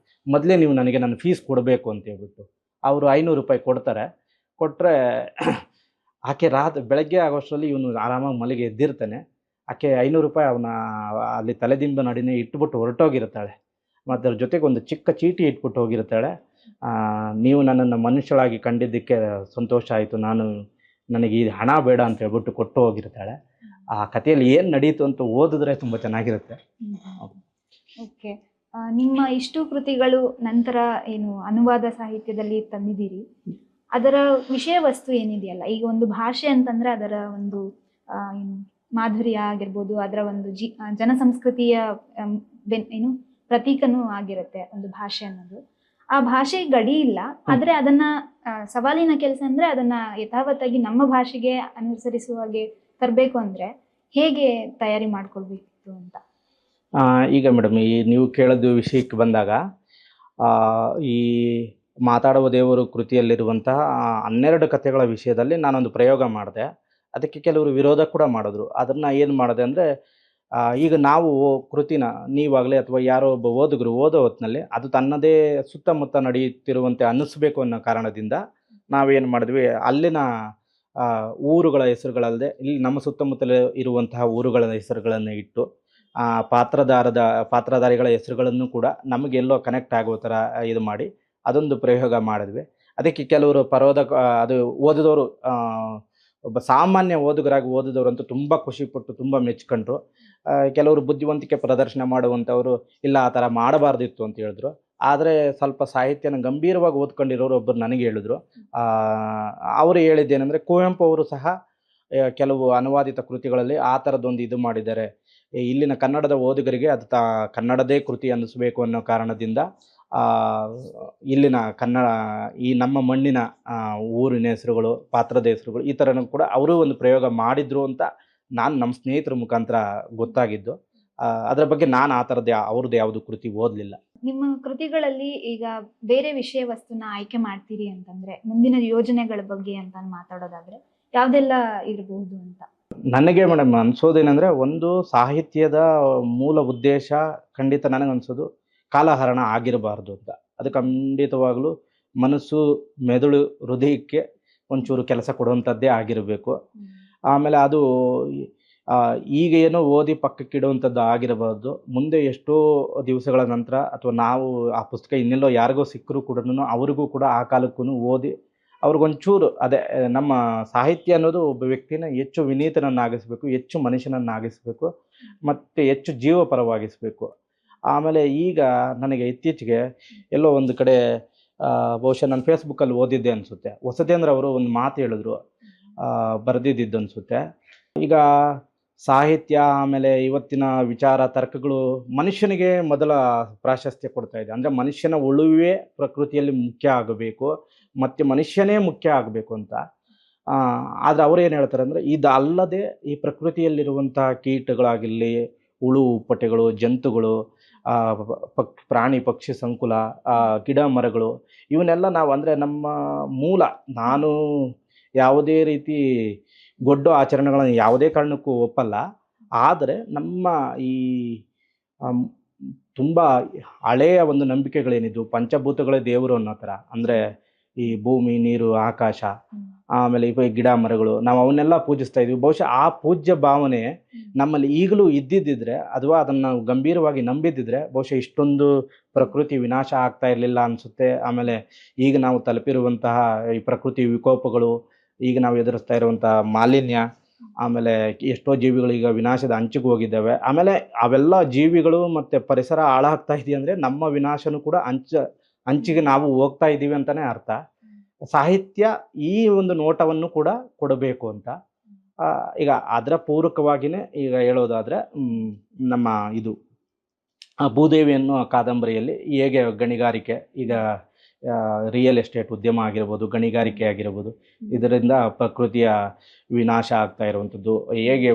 ಮೊದಲೇ ನೀವು ನನಗೆ ನನ್ನ ಫೀಸ್ ಕೊಡಬೇಕು ಅಂತ ಹೇಳ್ಬಿಟ್ಟು. ಅವರು 500 ರೂಪಾಯಿ ಕೊಡ್ತಾರೆ. ಕೊಟ್ಟರೆ ಆಕೆ ಬೆಳಗ್ಗೆ ಆಗೋಷ್ಟರಲ್ಲಿ ಇವನು ಆರಾಮಾಗಿ ಮಲಗಿ ಎದ್ದಿರ್ತಾನೆ. ಆಕೆ 500 ರೂಪಾಯಿ ಅವನ ಅಲ್ಲಿ ತಲೆದಿಂಬ ನಡಿನೇ ಇಟ್ಬಿಟ್ಟು ಹೊರಟೋಗಿರ್ತಾಳೆ. ಮತ್ತು ಅದ್ರ ಜೊತೆಗೆ ಒಂದು ಚಿಕ್ಕ ಚೀಟಿ ಇಟ್ಬಿಟ್ಟು ಹೋಗಿರ್ತಾಳೆ. ನೀವು ನನ್ನನ್ನು ಮನುಷ್ಯಳಾಗಿ ಕಂಡಿದ್ದಕ್ಕೆ ಸಂತೋಷ ಆಯಿತು, ನನಗೆ ಈ ಹಣ ಬೇಡ ಅಂತ ಹೇಳ್ಬಿಟ್ಟು ಕೊಟ್ಟು ಹೋಗಿರ್ತಾಳೆ. ಆ ಕಥೆಯಲ್ಲಿ ಏನು ನಡೀತು ಅಂತ ಓದಿದ್ರೆ ತುಂಬ ಚೆನ್ನಾಗಿರುತ್ತೆ. ಓಕೆ, ನಿಮ್ಮ ಇಷ್ಟು ಕೃತಿಗಳು ನಂತರ ಏನು ಅನುವಾದ ಸಾಹಿತ್ಯದಲ್ಲಿ ತಂದಿದ್ದೀರಿ, ಅದರ ವಿಷಯ ವಸ್ತು ಏನಿದೆಯಲ್ಲ, ಈಗ ಒಂದು ಭಾಷೆ ಅಂತಂದ್ರೆ ಅದರ ಒಂದು ಏನು ಮಾಧುರ್ಯ ಆಗಿರ್ಬೋದು, ಅದರ ಒಂದು ಜನಸಂಸ್ಕೃತಿಯ ಏನು ಪ್ರತೀಕನೂ ಆಗಿರುತ್ತೆ ಒಂದು ಭಾಷೆ ಅನ್ನೋದು. ಆ ಭಾಷೆಗೆ ಗಡಿ ಇಲ್ಲ, ಆದ್ರೆ ಅದನ್ನ ಸವಾಲಿನ ಕೆಲಸ ಅಂದ್ರೆ ಅದನ್ನ ಯಥಾವತ್ತಾಗಿ ನಮ್ಮ ಭಾಷೆಗೆ ಅನುಸರಿಸುವ ಹಾಗೆ ತರಬೇಕು ಅಂದ್ರೆ ಹೇಗೆ ತಯಾರಿ ಮಾಡ್ಕೊಳ್ಬೇಕಿತ್ತು ಅಂತ. ಈಗ ಮೇಡಮ್, ನೀವು ಕೇಳೋದು ವಿಷಯಕ್ಕೆ ಬಂದಾಗ, ಈ ಮಾತಾಡುವ ದೇವರು ಕೃತಿಯಲ್ಲಿರುವಂತಹ 12 ಕಥೆಗಳ ವಿಷಯದಲ್ಲಿ ನಾನೊಂದು ಪ್ರಯೋಗ ಮಾಡಿದೆ. ಅದಕ್ಕೆ ಕೆಲವರು ವಿರೋಧ ಕೂಡ ಮಾಡಿದ್ರು. ಅದನ್ನು ಏನು ಮಾಡಿದೆ ಅಂದರೆ, ಈಗ ನಾವು ಕೃತಿನ ನೀವಾಗಲೇ ಅಥವಾ ಯಾರೋ ಒಬ್ಬ ಓದುಗರು ಓದೋ ಹೊತ್ತಿನಲ್ಲಿ ಅದು ತನ್ನದೇ ಸುತ್ತಮುತ್ತ ನಡೆಯುತ್ತಿರುವಂತೆ ಅನ್ನಿಸ್ಬೇಕು ಅನ್ನೋ ಕಾರಣದಿಂದ ನಾವೇನು ಮಾಡಿದ್ವಿ, ಅಲ್ಲಿನ ಊರುಗಳ ಹೆಸರುಗಳಲ್ಲದೆ ಇಲ್ಲಿ ನಮ್ಮ ಸುತ್ತಮುತ್ತಲೇ ಇರುವಂತಹ ಊರುಗಳ ಹೆಸರುಗಳನ್ನು ಇಟ್ಟು, ಪಾತ್ರಧಾರಿಗಳ ಹೆಸರುಗಳನ್ನು ಕೂಡ ನಮಗೆಲ್ಲೋ ಕನೆಕ್ಟ್ ಆಗೋ ಥರ ಇದು ಮಾಡಿ ಅದೊಂದು ಪ್ರಯೋಗ ಮಾಡಿದ್ವಿ. ಅದಕ್ಕೆ ಕೆಲವರು ಅದು ಓದಿದವರು, ಒಬ್ಬ ಸಾಮಾನ್ಯ ಓದುಗರಾಗಿ ಓದಿದವರಂತೂ ತುಂಬ ಖುಷಿಪಟ್ಟು ತುಂಬ ಮೆಚ್ಕೊಂಡ್ರು. ಕೆಲವರು ಬುದ್ಧಿವಂತಿಕೆ ಪ್ರದರ್ಶನ ಮಾಡುವಂಥವರು ಇಲ್ಲ ಆ ಥರ ಮಾಡಬಾರ್ದಿತ್ತು ಅಂತ ಹೇಳಿದ್ರು. ಆದರೆ ಸ್ವಲ್ಪ ಸಾಹಿತ್ಯನ ಗಂಭೀರವಾಗಿ ಓದ್ಕೊಂಡಿರೋರು ಒಬ್ಬರು ನನಗೆ ಹೇಳಿದ್ರು. ಅವರು ಹೇಳಿದ್ದೇನೆಂದರೆ, ಕುವೆಂಪು ಅವರು ಸಹ ಕೆಲವು ಅನುವಾದಿತ ಕೃತಿಗಳಲ್ಲಿ ಆ ಥರದ್ದೊಂದು ಇದು ಮಾಡಿದ್ದಾರೆ. ಇಲ್ಲಿನ ಕನ್ನಡದ ಓದುಗರಿಗೆ ಅದು ಕನ್ನಡದೇ ಕೃತಿ ಅನ್ನಿಸ್ಬೇಕು ಅನ್ನೋ ಕಾರಣದಿಂದ ಇಲ್ಲಿನ ಈ ನಮ್ಮ ಮಣ್ಣಿನ ಊರಿನ ಹೆಸರುಗಳು, ಪಾತ್ರದ ಹೆಸರುಗಳು, ಈ ಥರನೂ ಕೂಡ ಅವರು ಒಂದು ಪ್ರಯೋಗ ಮಾಡಿದ್ರು ಅಂತ ನಮ್ಮ ಸ್ನೇಹಿತರ ಮುಖಾಂತರ ಗೊತ್ತಾಗಿದ್ದು. ಅದರ ಬಗ್ಗೆ ನಾನು ಆ ಥರದ್ದು ಅವ್ರದ್ದು ಯಾವುದು ಕೃತಿ ಓದಲಿಲ್ಲ. ನಿಮ್ಮ ಕೃತಿಗಳಲ್ಲಿ ಈಗ ಬೇರೆ ವಿಷಯ ವಸ್ತುನ ಆಯ್ಕೆ ಮಾಡ್ತೀರಿ ಅಂತಂದ್ರೆ ಮುಂದಿನ ಯೋಜನೆಗಳ ಬಗ್ಗೆ ಅಂತ ಮಾತಾಡೋದಾದ್ರೆ ಯಾವುದೆಲ್ಲ ಇರಬಹುದು ಅಂತ? ನನಗೆ ಮೇಡಮ್ ಅನ್ಸೋದೇನೆಂದರೆ, ಒಂದು ಸಾಹಿತ್ಯದ ಮೂಲ ಉದ್ದೇಶ ಖಂಡಿತ ನನಗನ್ಸೋದು ಕಾಲಹರಣ ಆಗಿರಬಾರ್ದು ಅಂತ. ಅದು ಖಂಡಿತವಾಗಲೂ ಮನಸ್ಸು, ಮೆದುಳು, ಹೃದಯಕ್ಕೆ ಒಂಚೂರು ಕೆಲಸ ಕೊಡುವಂಥದ್ದೇ ಆಗಿರಬೇಕು. ಆಮೇಲೆ ಅದು ಈಗ ಏನೋ ಓದಿ ಪಕ್ಕಕ್ಕಿಡುವಂಥದ್ದು ಆಗಿರಬಾರ್ದು. ಮುಂದೆ ಎಷ್ಟೋ ದಿವಸಗಳ ನಂತರ ಅಥವಾ ನಾವು ಆ ಪುಸ್ತಕ ಇನ್ನೆಲ್ಲೋ ಯಾರಿಗೋ ಸಿಕ್ಕರೂ ಕೂಡ ಅವ್ರಿಗೂ ಕೂಡ ಆ ಕಾಲಕ್ಕೂ ಓದಿ ಅವ್ರಿಗೊಂಚೂರು ಅದೇ ನಮ್ಮ ಸಾಹಿತ್ಯ ಅನ್ನೋದು ಒಬ್ಬ ವ್ಯಕ್ತಿನ ಹೆಚ್ಚು ವಿನೀತನನ್ನಾಗಿಸಬೇಕು, ಹೆಚ್ಚು ಮನುಷ್ಯನನ್ನಾಗಿಸಬೇಕು ಮತ್ತು ಹೆಚ್ಚು ಜೀವಪರವಾಗಿಸಬೇಕು. ಆಮೇಲೆ ಈಗ ನನಗೆ ಇತ್ತೀಚೆಗೆ ಎಲ್ಲೋ ಒಂದು ಕಡೆ ಬಹುಶಃ ನಾನು ಫೇಸ್ಬುಕ್ಕಲ್ಲಿ ಓದಿದ್ದೆ ಅನಿಸುತ್ತೆ, ಹೊಸತೇಂದ್ರ ಅವರು ಒಂದು ಮಾತು ಹೇಳಿದ್ರು, ಬರೆದಿದ್ದು ಅನಿಸುತ್ತೆ. ಈಗ ಸಾಹಿತ್ಯ ಆಮೇಲೆ ಇವತ್ತಿನ ವಿಚಾರ ತರ್ಕಗಳು ಮನುಷ್ಯನಿಗೆ ಮೊದಲ ಪ್ರಾಶಸ್ತ್ಯ ಕೊಡ್ತಾ ಇದೆ. ಅಂದರೆ ಮನುಷ್ಯನ ಉಳುವೆ ಪ್ರಕೃತಿಯಲ್ಲಿ ಮುಖ್ಯ ಆಗಬೇಕು ಮತ್ತು ಮನುಷ್ಯನೇ ಮುಖ್ಯ ಆಗಬೇಕು ಅಂತ. ಆದರೆ ಅವ್ರು ಏನು ಹೇಳ್ತಾರೆ ಅಂದರೆ, ಇದು ಅಲ್ಲದೆ ಈ ಪ್ರಕೃತಿಯಲ್ಲಿರುವಂಥ ಕೀಟಗಳಾಗಿರಲಿ, ಹುಳು ಪಟೆಗಳು, ಜಂತುಗಳು, ಪ್ರಾಣಿ ಪಕ್ಷಿ ಸಂಕುಲ, ಗಿಡ ಮರಗಳು, ಇವನ್ನೆಲ್ಲ ನಾವು ಅಂದರೆ ನಮ್ಮ ಮೂಲ, ನಾನು ಯಾವುದೇ ರೀತಿ ಗೊಡ್ಡು ಆಚರಣೆಗಳನ್ನು ಯಾವುದೇ ಕಾರಣಕ್ಕೂ ಒಪ್ಪಲ್ಲ. ಆದರೆ ನಮ್ಮ ಈ ತುಂಬ ಹಳೆಯ ಒಂದು ನಂಬಿಕೆಗಳೇನಿದ್ದು ಪಂಚಭೂತಗಳೇ ದೇವರು ಅನ್ನೋ ಥರ, ಅಂದರೆ ಈ ಭೂಮಿ, ನೀರು, ಆಕಾಶ, ಆಮೇಲೆ ಈ ಗಿಡ ಮರಗಳು, ನಾವು ಅವನ್ನೆಲ್ಲ ಪೂಜಿಸ್ತಾ ಇದ್ವಿ. ಬಹುಶಃ ಆ ಪೂಜ್ಯ ಭಾವನೆ ನಮ್ಮಲ್ಲಿ ಈಗಲೂ ಇದ್ದಿದ್ದಿದ್ರೆ ಅಥವಾ ಅದನ್ನು ನಾವು ಗಂಭೀರವಾಗಿ ನಂಬಿದ್ದಿದ್ರೆ ಬಹುಶಃ ಇಷ್ಟೊಂದು ಪ್ರಕೃತಿ ವಿನಾಶ ಆಗ್ತಾ ಇರಲಿಲ್ಲ ಅನಿಸುತ್ತೆ. ಆಮೇಲೆ ಈಗ ನಾವು ತಲುಪಿರುವಂತಹ ಈ ಪ್ರಕೃತಿ ವಿಕೋಪಗಳು, ಈಗ ನಾವು ಎದುರಿಸ್ತಾ ಇರುವಂಥ ಮಾಲಿನ್ಯ, ಆಮೇಲೆ ಎಷ್ಟೋ ಜೀವಿಗಳು ಈಗ ವಿನಾಶದ ಅಂಚಿಗೆ ಹೋಗಿದ್ದಾವೆ. ಆಮೇಲೆ ಅವೆಲ್ಲ ಜೀವಿಗಳು ಮತ್ತು ಪರಿಸರ ಹಾಳಾಗ್ತಾ ಇದೆಯಾ ಅಂದರೆ ನಮ್ಮ ವಿನಾಶನೂ ಕೂಡ ಅಂಚಿಗೆ ನಾವು ಹೋಗ್ತಾ ಇದ್ದೀವಿ ಅಂತಲೇ ಅರ್ಥ. ಸಾಹಿತ್ಯ ಈ ಒಂದು ನೋಟವನ್ನು ಕೂಡ ಕೊಡಬೇಕು ಅಂತ. ಈಗ ಅದರ ಪೂರಕವಾಗಿಯೇ ಈಗ ಹೇಳೋದಾದರೆ, ನಮ್ಮ ಇದು ಭೂದೇವಿ ಅನ್ನೋ ಕಾದಂಬರಿಯಲ್ಲಿ ಹೇಗೆ ಗಣಿಗಾರಿಕೆ, ಈಗ ರಿಯಲ್ ಎಸ್ಟೇಟ್ ಉದ್ಯಮ ಆಗಿರ್ಬೋದು, ಗಣಿಗಾರಿಕೆ ಆಗಿರ್ಬೋದು, ಇದರಿಂದ ಪ್ರಕೃತಿಯ ವಿನಾಶ ಆಗ್ತಾ ಇರುವಂಥದ್ದು, ಹೇಗೆ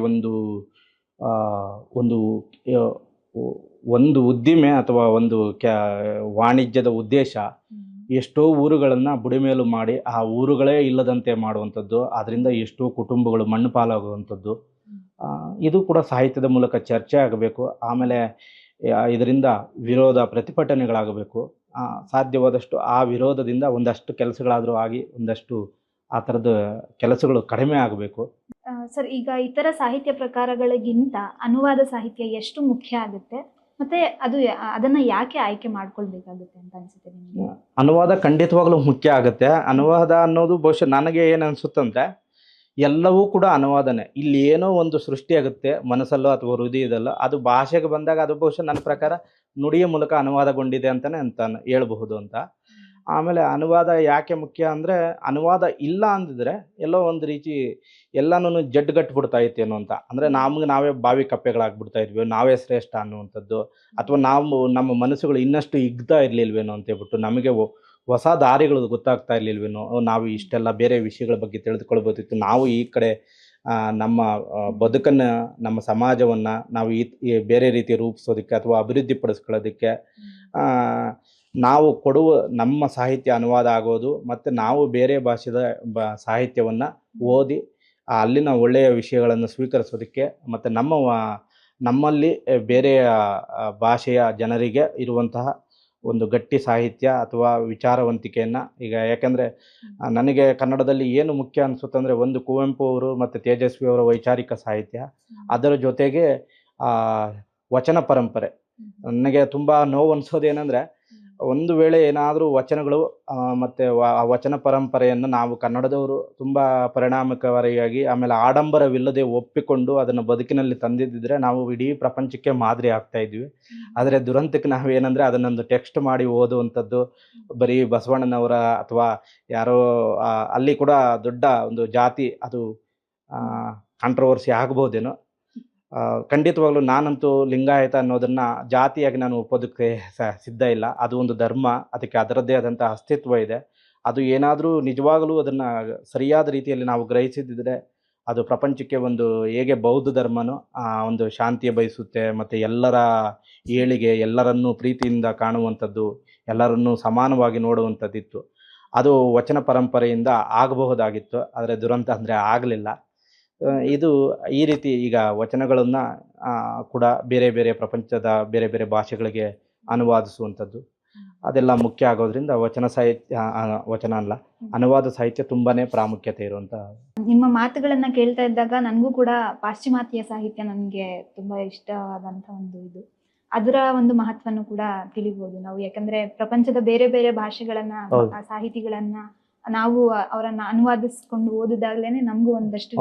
ಒಂದು ಉದ್ದಿಮೆ ಅಥವಾ ಒಂದು ವಾಣಿಜ್ಯದ ಉದ್ದೇಶ ಎಷ್ಟೋ ಊರುಗಳನ್ನು ಬುಡಿಮೇಲು ಮಾಡಿ ಆ ಊರುಗಳೇ ಇಲ್ಲದಂತೆ ಮಾಡುವಂಥದ್ದು, ಅದರಿಂದ ಎಷ್ಟೋ ಕುಟುಂಬಗಳು ಮಣ್ಣು ಪಾಲಾಗುವಂಥದ್ದು, ಇದು ಕೂಡ ಸಾಹಿತ್ಯದ ಮೂಲಕ ಚರ್ಚೆ ಆಗಬೇಕು. ಆಮೇಲೆ ಇದರಿಂದ ವಿರೋಧ ಪ್ರತಿಭಟನೆಗಳಾಗಬೇಕು. ಸಾಧ್ಯವಾದಷ್ಟು ಆ ವಿರೋಧದಿಂದ ಒಂದಷ್ಟು ಕೆಲಸಗಳಾದರೂ ಆಗಿ ಒಂದಷ್ಟು ಆ ಥರದ ಕೆಲಸಗಳು ಕಡಿಮೆ ಆಗಬೇಕು. ಸರ್, ಈಗ ಇತರ ಸಾಹಿತ್ಯ ಪ್ರಕಾರಗಳಿಗಿಂತ ಅನುವಾದ ಸಾಹಿತ್ಯ ಎಷ್ಟು ಮುಖ್ಯ ಆಗುತ್ತೆ, ಮತ್ತೆ ಅದನ್ನ ಯಾಕೆ ಆಯ್ಕೆ ಮಾಡ್ಕೊಳ್ಬೇಕಾಗುತ್ತೆ ಅಂತ ಅನ್ಸುತ್ತೆ ನಿಮಗೆ? ಅನುವಾದ ಖಂಡಿತವಾಗ್ಲೂ ಮುಖ್ಯ ಆಗುತ್ತೆ. ಅನುವಾದ ಅನ್ನೋದು ಬಹುಶಃ ನನಗೆ ಏನು ಅನಿಸುತ್ತಂದರೆ, ಎಲ್ಲವೂ ಕೂಡ ಅನುವಾದನೆ. ಇಲ್ಲಿ ಏನೋ ಒಂದು ಸೃಷ್ಟಿಯಾಗುತ್ತೆ ಮನಸ್ಸಲ್ಲೋ ಅಥವಾ ಹೃದಯದಲ್ಲೋ, ಅದು ಭಾಷೆಗೆ ಬಂದಾಗ ಅದು ಬಹುಶಃ ನನ್ನ ಪ್ರಕಾರ ನುಡಿಯ ಮೂಲಕ ಅನುವಾದಗೊಂಡಿದೆ ಅಂತಲೇ ಹೇಳ್ಬಹುದು ಅಂತ. ಆಮೇಲೆ ಅನುವಾದ ಯಾಕೆ ಮುಖ್ಯ ಅಂದರೆ, ಅನುವಾದ ಇಲ್ಲ ಅಂದಿದ್ರೆ ಎಲ್ಲೋ ಒಂದು ರೀತಿ ಎಲ್ಲನೂ ಜಡ್ಡುಗಟ್ಬಿಡ್ತಾ ಇತ್ತೇನೋ ಅಂತ. ಅಂದರೆ ನಮ್ಗೆ ನಾವೇ ಬಾವಿ ಕಪ್ಪೆಗಳಾಗ್ಬಿಡ್ತಾ ಇದ್ವಿ, ನಾವೇ ಶ್ರೇಷ್ಠ ಅನ್ನುವಂಥದ್ದು, ಅಥವಾ ನಮ್ಮ ಮನಸ್ಸುಗಳು ಇನ್ನಷ್ಟು ಹಿಗ್ತಾ ಇರಲಿಲ್ವೇನೋ ಅಂತ ಹೇಳ್ಬಿಟ್ಟು ನಮಗೆ ಹೊಸ ದಾರಿಗಳು ಗೊತ್ತಾಗ್ತಾ ಇರಲಿಲ್ವೇನೋ, ನಾವು ಇಷ್ಟೆಲ್ಲ ಬೇರೆ ವಿಷಯಗಳ ಬಗ್ಗೆ ತಿಳಿದುಕೊಳ್ಬೋದಿತ್ತು, ನಾವು ಈ ಕಡೆ ನಮ್ಮ ಬದುಕನ್ನು, ನಮ್ಮ ಸಮಾಜವನ್ನು ನಾವು ಈ ಬೇರೆ ರೀತಿ ರೂಪಿಸೋದಕ್ಕೆ ಅಥವಾ ಅಭಿವೃದ್ಧಿಪಡಿಸ್ಕೊಳ್ಳೋದಕ್ಕೆ ನಾವು ಕೊಡುವ ನಮ್ಮ ಸಾಹಿತ್ಯ ಅನುವಾದ ಆಗೋದು, ಮತ್ತು ನಾವು ಬೇರೆ ಭಾಷೆದ ಸಾಹಿತ್ಯವನ್ನು ಓದಿ ಅಲ್ಲಿನ ಒಳ್ಳೆಯ ವಿಷಯಗಳನ್ನು ಸ್ವೀಕರಿಸೋದಕ್ಕೆ, ಮತ್ತು ನಮ್ಮಲ್ಲಿ ಬೇರೆ ಭಾಷೆಯ ಜನರಿಗೆ ಇರುವಂತಹ ಒಂದು ಗಟ್ಟಿ ಸಾಹಿತ್ಯ ಅಥವಾ ವಿಚಾರವಂತಿಕೆಯನ್ನು, ಈಗ ಯಾಕೆಂದರೆ ನನಗೆ ಕನ್ನಡದಲ್ಲಿ ಏನು ಮುಖ್ಯ ಅನಿಸುತ್ತಂದರೆ, ಒಂದು ಕುವೆಂಪು ಅವರು ಮತ್ತು ತೇಜಸ್ವಿ ಅವರ ವೈಚಾರಿಕ ಸಾಹಿತ್ಯ, ಅದರ ಜೊತೆಗೆ ವಚನ ಪರಂಪರೆ. ನನಗೆ ತುಂಬ ನೋವು ಅನಿಸೋದೇನೆಂದರೆ, ಒಂದು ವೇಳೆ ಏನಾದರೂ ವಚನಗಳು ಮತ್ತು ಆ ವಚನ ಪರಂಪರೆಯನ್ನು ನಾವು ಕನ್ನಡದವರು ತುಂಬ ಪರಿಣಾಮಕಾರಿಯಾಗಿ ಆಮೇಲೆ ಆಡಂಬರವಿಲ್ಲದೆ ಒಪ್ಪಿಕೊಂಡು ಅದನ್ನು ಬದುಕಿನಲ್ಲಿ ತಂದಿದ್ದಿದ್ರೆ ನಾವು ಇಡೀ ಪ್ರಪಂಚಕ್ಕೆ ಮಾದರಿ ಆಗ್ತಾ ಇದ್ವಿ. ಆದರೆ ದುರಂತಕ್ಕೆ ನಾವೇನೆಂದರೆ, ಅದನ್ನೊಂದು ಟೆಕ್ಸ್ಟ್ ಮಾಡಿ ಓದುವಂಥದ್ದು, ಬರೀ ಬಸವಣ್ಣನವರ ಅಥವಾ ಯಾರೋ ಅಲ್ಲಿ ಕೂಡ ದೊಡ್ಡ ಒಂದು ಜಾತಿ, ಅದು ಕಾಂಟ್ರವರ್ಸಿ ಆಗ್ಬೋದೇನೋ. ಖಂಡಿತವಾಗ್ಲೂ ನಾನಂತೂ ಲಿಂಗಾಯತ ಅನ್ನೋದನ್ನು ಜಾತಿಯಾಗಿ ನಾನು ಒಪ್ಪೋದಕ್ಕೆ ಸಿದ್ಧ ಇಲ್ಲ. ಅದು ಒಂದು ಧರ್ಮ, ಅದಕ್ಕೆ ಅದರದ್ದೇ ಆದಂಥ ಅಸ್ತಿತ್ವ ಇದೆ. ಅದು ಏನಾದರೂ ನಿಜವಾಗಲೂ ಅದನ್ನು ಸರಿಯಾದ ರೀತಿಯಲ್ಲಿ ನಾವು ಗ್ರಹಿಸಿದ್ದರೆ, ಅದು ಪ್ರಪಂಚಕ್ಕೆ ಒಂದು ಹೇಗೆ ಬೌದ್ಧ ಧರ್ಮನೋ ಒಂದು ಶಾಂತಿಯ ಬಯಸುತ್ತೆ, ಮತ್ತು ಎಲ್ಲರ ಏಳಿಗೆ, ಎಲ್ಲರನ್ನೂ ಪ್ರೀತಿಯಿಂದ ಕಾಣುವಂಥದ್ದು, ಎಲ್ಲರನ್ನೂ ಸಮಾನವಾಗಿ ನೋಡುವಂಥದ್ದಿತ್ತು, ಅದು ವಚನ ಪರಂಪರೆಯಿಂದ ಆಗಬಹುದಾಗಿತ್ತು. ಆದರೆ ದುರಂತ ಅಂದರೆ ಆಗಲಿಲ್ಲ. ಇದು ಈ ರೀತಿ ಈಗ ವಚನಗಳನ್ನು ಕೂಡ ಬೇರೆ ಬೇರೆ ಪ್ರಪಂಚದ ಬೇರೆ ಬೇರೆ ಭಾಷೆಗಳಿಗೆ ಅನುವಾದಿಸುವಂಥದ್ದು ಅದೆಲ್ಲ ಮುಖ್ಯ ಆಗೋದ್ರಿಂದ ವಚನ ಅಲ್ಲ, ಅನುವಾದ ಸಾಹಿತ್ಯ ತುಂಬಾ ಪ್ರಾಮುಖ್ಯತೆ ಇರುವಂಥ. ನಿಮ್ಮ ಮಾತುಗಳನ್ನು ಕೇಳ್ತಾ ಇದ್ದಾಗ ನನಗೂ ಕೂಡ ಪಾಶ್ಚಿಮಾತ್ಯ ಸಾಹಿತ್ಯ ನನಗೆ ತುಂಬ ಇಷ್ಟವಾದಂಥ ಒಂದು ಅದರ ಒಂದು ಮಹತ್ವವನ್ನು ಕೂಡ ತಿಳಿಬೋದು ನಾವು. ಯಾಕಂದರೆ ಪ್ರಪಂಚದ ಬೇರೆ ಬೇರೆ ಭಾಷೆಗಳನ್ನು, ಸಾಹಿತಿಗಳನ್ನು ನಾವು ಅವರನ್ನು ಅನುವಾದಿಸ್ಕೊಂಡು ಓದಿದಾಗಲೇ ನಮಗೂ ಒಂದಷ್ಟು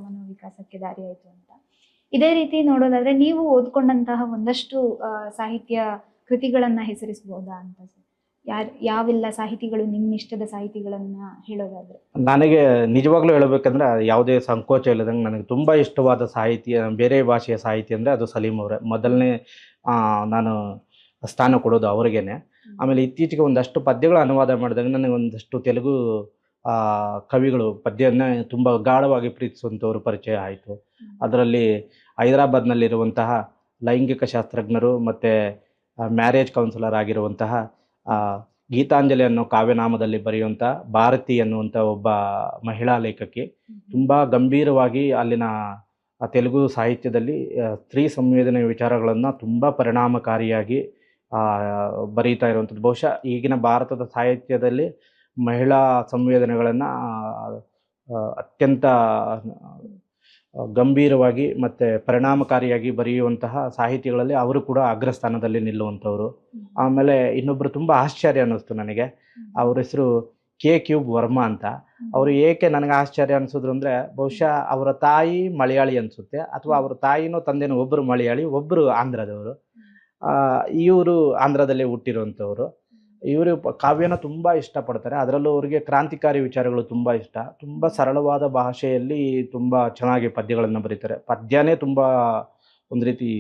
ಮನೋವಿಕಾಸಕ್ಕೆ ದಾರಿ ಆಯಿತು ಅಂತ. ಇದೇ ರೀತಿ ನೋಡೋದಾದ್ರೆ ನೀವು ಓದ್ಕೊಂಡಂತಹ ಒಂದಷ್ಟು ಸಾಹಿತ್ಯ ಕೃತಿಗಳನ್ನು ಹೆಸರಿಸಬಹುದಾ ಅಂತ ಸರ್? ಯಾವೆಲ್ಲ ಸಾಹಿತಿಗಳು ನಿಮ್ಮ ಇಷ್ಟದ ಸಾಹಿತಿಗಳನ್ನು ಹೇಳೋದಾದ್ರೆ? ನನಗೆ ನಿಜವಾಗ್ಲೂ ಹೇಳಬೇಕಂದ್ರೆ ಯಾವುದೇ ಸಂಕೋಚ ಇಲ್ಲದಂಗೆ ನನಗೆ ತುಂಬ ಇಷ್ಟವಾದ ಸಾಹಿತ್ಯ, ಬೇರೆ ಭಾಷೆಯ ಸಾಹಿತ್ಯ ಅಂದರೆ ಅದು ಸಲೀಂ ಅವರೇ ಮೊದಲನೇ ನಾನು ಸ್ಥಾನ ಕೊಡೋದು ಅವ್ರಿಗೇನೆ. ಆಮೇಲೆ ಇತ್ತೀಚೆಗೆ ಒಂದಷ್ಟು ಪದ್ಯಗಳ ಅನುವಾದ ಮಾಡಿದಾಗ ನನಗೆ ಒಂದಷ್ಟು ತೆಲುಗು ಕವಿಗಳು ಪದ್ಯವನ್ನು ತುಂಬ ಗಾಢವಾಗಿ ಪ್ರೀತಿಸುವಂಥವ್ರು ಪರಿಚಯ ಆಯಿತು. ಅದರಲ್ಲಿ ಹೈದರಾಬಾದ್ನಲ್ಲಿರುವಂತಹ ಲೈಂಗಿಕ ಶಾಸ್ತ್ರಜ್ಞರು ಮತ್ತು ಮ್ಯಾರೇಜ್ ಕೌನ್ಸಿಲರ್ ಆಗಿರುವಂತಹ ಗೀತಾಂಜಲಿ ಅನ್ನೋ ಕಾವ್ಯನಾಮದಲ್ಲಿ ಬರೆಯುವಂಥ ಭಾರತಿ ಅನ್ನುವಂಥ ಒಬ್ಬ ಮಹಿಳಾ ಲೇಖಕಿ ತುಂಬ ಗಂಭೀರವಾಗಿ ಅಲ್ಲಿನ ತೆಲುಗು ಸಾಹಿತ್ಯದಲ್ಲಿ ಸ್ತ್ರೀ ಸಂವೇದನೆಯ ವಿಚಾರಗಳನ್ನು ತುಂಬ ಪರಿಣಾಮಕಾರಿಯಾಗಿ ಬರೀತಾ ಇರುವಂಥದ್ದು. ಬಹುಶಃ ಈಗಿನ ಭಾರತದ ಸಾಹಿತ್ಯದಲ್ಲಿ ಮಹಿಳಾ ಸಂವೇದನೆಗಳನ್ನು ಅತ್ಯಂತ ಗಂಭೀರವಾಗಿ ಮತ್ತು ಪರಿಣಾಮಕಾರಿಯಾಗಿ ಬರೆಯುವಂತಹ ಸಾಹಿತಿಗಳಲ್ಲಿ ಅವರು ಕೂಡ ಅಗ್ರಸ್ಥಾನದಲ್ಲಿ ನಿಲ್ಲುವಂಥವ್ರು. ಆಮೇಲೆ ಇನ್ನೊಬ್ಬರು ತುಂಬ ಆಶ್ಚರ್ಯ ಅನ್ನಿಸ್ತು ನನಗೆ, ಅವ್ರ ಹೆಸರು ಕೆ ಕ್ಯೂಬ್ ವರ್ಮಾ ಅಂತ. ಅವರು ಏಕೆ ನನಗೆ ಆಶ್ಚರ್ಯ ಅನಿಸಿದ್ರು ಅಂದರೆ, ಬಹುಶಃ ಅವರ ತಾಯಿ ಮಲಯಾಳಿ ಅನಿಸುತ್ತೆ, ಅಥವಾ ಅವರ ತಾಯಿನೋ ತಂದೆನೋ ಒಬ್ಬರು ಮಲಯಾಳಿ, ಒಬ್ಬರು ಆಂಧ್ರದವರು. ಇವರು ಆಂಧ್ರದಲ್ಲೇ ಹುಟ್ಟಿರುವಂಥವ್ರು. ಇವರು ಕಾವ್ಯನ ತುಂಬ ಇಷ್ಟಪಡ್ತಾರೆ. ಅದರಲ್ಲೂ ಅವರಿಗೆ ಕ್ರಾಂತಿಕಾರಿ ವಿಚಾರಗಳು ತುಂಬ ಇಷ್ಟ. ತುಂಬ ಸರಳವಾದ ಭಾಷೆಯಲ್ಲಿ ತುಂಬ ಚೆನ್ನಾಗಿ ಪದ್ಯಗಳನ್ನು ಬರೀತಾರೆ. ಪದ್ಯನೇ ತುಂಬ ಒಂದು ರೀತಿ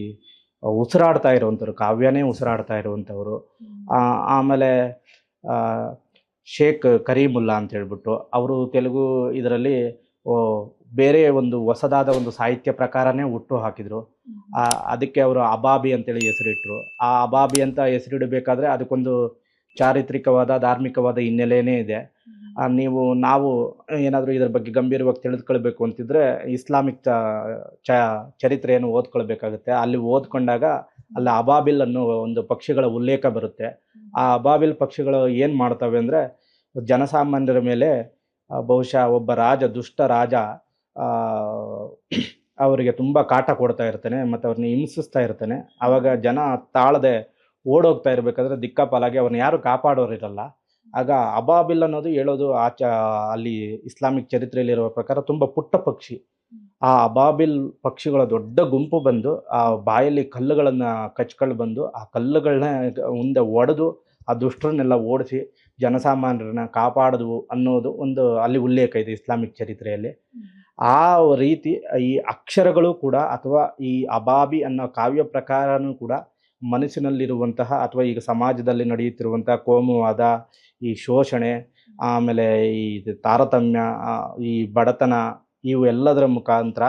ಉಸಿರಾಡ್ತಾ ಇರುವಂಥವ್ರು, ಕಾವ್ಯನೇ ಉಸಿರಾಡ್ತಾ ಇರುವಂಥವ್ರು. ಆಮೇಲೆ ಶೇಖ್ ಕರೀಮುಲ್ಲಾ ಅಂತ ಹೇಳ್ಬಿಟ್ಟು ಅವರು ತೆಲುಗು ಇದರಲ್ಲಿ ಬೇರೆ ಒಂದು ಹೊಸದಾದ ಒಂದು ಸಾಹಿತ್ಯ ಪ್ರಕಾರನೇ ಹುಟ್ಟು ಹಾಕಿದರು. ಅದಕ್ಕೆ ಅವರು ಅಬಾಬಿ ಅಂತೇಳಿ ಹೆಸರಿಟ್ಟರು. ಆ ಅಬಾಬಿ ಅಂತ ಹೆಸರಿಡಬೇಕಾದ್ರೆ ಅದಕ್ಕೊಂದು ಚಾರಿತ್ರಿಕವಾದ ಧಾರ್ಮಿಕವಾದ ಹಿನ್ನೆಲೆಯೇ ಇದೆ. ನಾವು ಏನಾದರೂ ಇದರ ಬಗ್ಗೆ ಗಂಭೀರವಾಗಿ ತಿಳಿದುಕೊಳ್ಬೇಕು ಅಂತಿದ್ರೆ ಇಸ್ಲಾಮಿಕ್ ಚರಿತ್ರೆಯನ್ನು ಓದ್ಕೊಳ್ಬೇಕಾಗುತ್ತೆ. ಅಲ್ಲಿ ಓದ್ಕೊಂಡಾಗ ಅಲ್ಲಿ ಅಬಾಬಿಲ್ ಅನ್ನೋ ಒಂದು ಪಕ್ಷಿಗಳ ಉಲ್ಲೇಖ ಬರುತ್ತೆ. ಆ ಅಬಾಬಿಲ್ ಪಕ್ಷಿಗಳು ಏನು ಮಾಡ್ತವೆ ಅಂದರೆ, ಜನಸಾಮಾನ್ಯರ ಮೇಲೆ ಬಹುಶಃ ಒಬ್ಬ ದುಷ್ಟ ರಾಜ ಅವರಿಗೆ ತುಂಬ ಕಾಟ ಕೊಡ್ತಾ ಇರ್ತಾನೆ ಮತ್ತು ಅವ್ರನ್ನ ಹಿಂಸಿಸ್ತಾ ಇರ್ತಾನೆ. ಆವಾಗ ಜನ ತಾಳದೆ ಓಡೋಗ್ತಾ ಇರಬೇಕಾದ್ರೆ ದಿಕ್ಕಾಪಾಲಾಗಿ ಅವ್ರನ್ನ ಯಾರು ಕಾಪಾಡೋರಿರಲ್ಲ. ಆಗ ಅಬಾಬಿಲ್ ಅನ್ನೋದು ಹೇಳೋದು ಅಲ್ಲಿ ಇಸ್ಲಾಮಿಕ್ ಚರಿತ್ರೆಯಲ್ಲಿರುವ ಪ್ರಕಾರ ತುಂಬ ಪುಟ್ಟ ಪಕ್ಷಿ. ಆ ಅಬಾಬಿಲ್ ಪಕ್ಷಿಗಳ ದೊಡ್ಡ ಗುಂಪು ಬಂದು ಆ ಬಾಯಲ್ಲಿ ಕಲ್ಲುಗಳನ್ನು ಕಚ್ಕೊಂಡು ಬಂದು ಆ ಕಲ್ಲುಗಳನ್ನ ಮುಂದೆ ಒಡೆದು ಆ ದುಷ್ಟರನ್ನೆಲ್ಲ ಓಡಿಸಿ ಜನಸಾಮಾನ್ಯರನ್ನ ಕಾಪಾಡಿದ್ವು ಅನ್ನೋದು ಒಂದು ಅಲ್ಲಿ ಉಲ್ಲೇಖ ಇದೆ ಇಸ್ಲಾಮಿಕ್ ಚರಿತ್ರೆಯಲ್ಲಿ. ಆ ರೀತಿ ಈ ಅಕ್ಷರಗಳು ಕೂಡ ಅಥವಾ ಈ ಅಬಾಬಿ ಅನ್ನೋ ಕಾವ್ಯ ಪ್ರಕಾರನೂ ಕೂಡ ಮನಸ್ಸಿನಲ್ಲಿರುವಂತಹ ಅಥವಾ ಈಗ ಸಮಾಜದಲ್ಲಿ ನಡೆಯುತ್ತಿರುವಂತಹ ಕೋಮುವಾದ, ಈ ಶೋಷಣೆ, ಆಮೇಲೆ ಈ ತಾರತಮ್ಯ, ಈ ಬಡತನ, ಇವು ಎಲ್ಲದರ ಮುಖಾಂತರ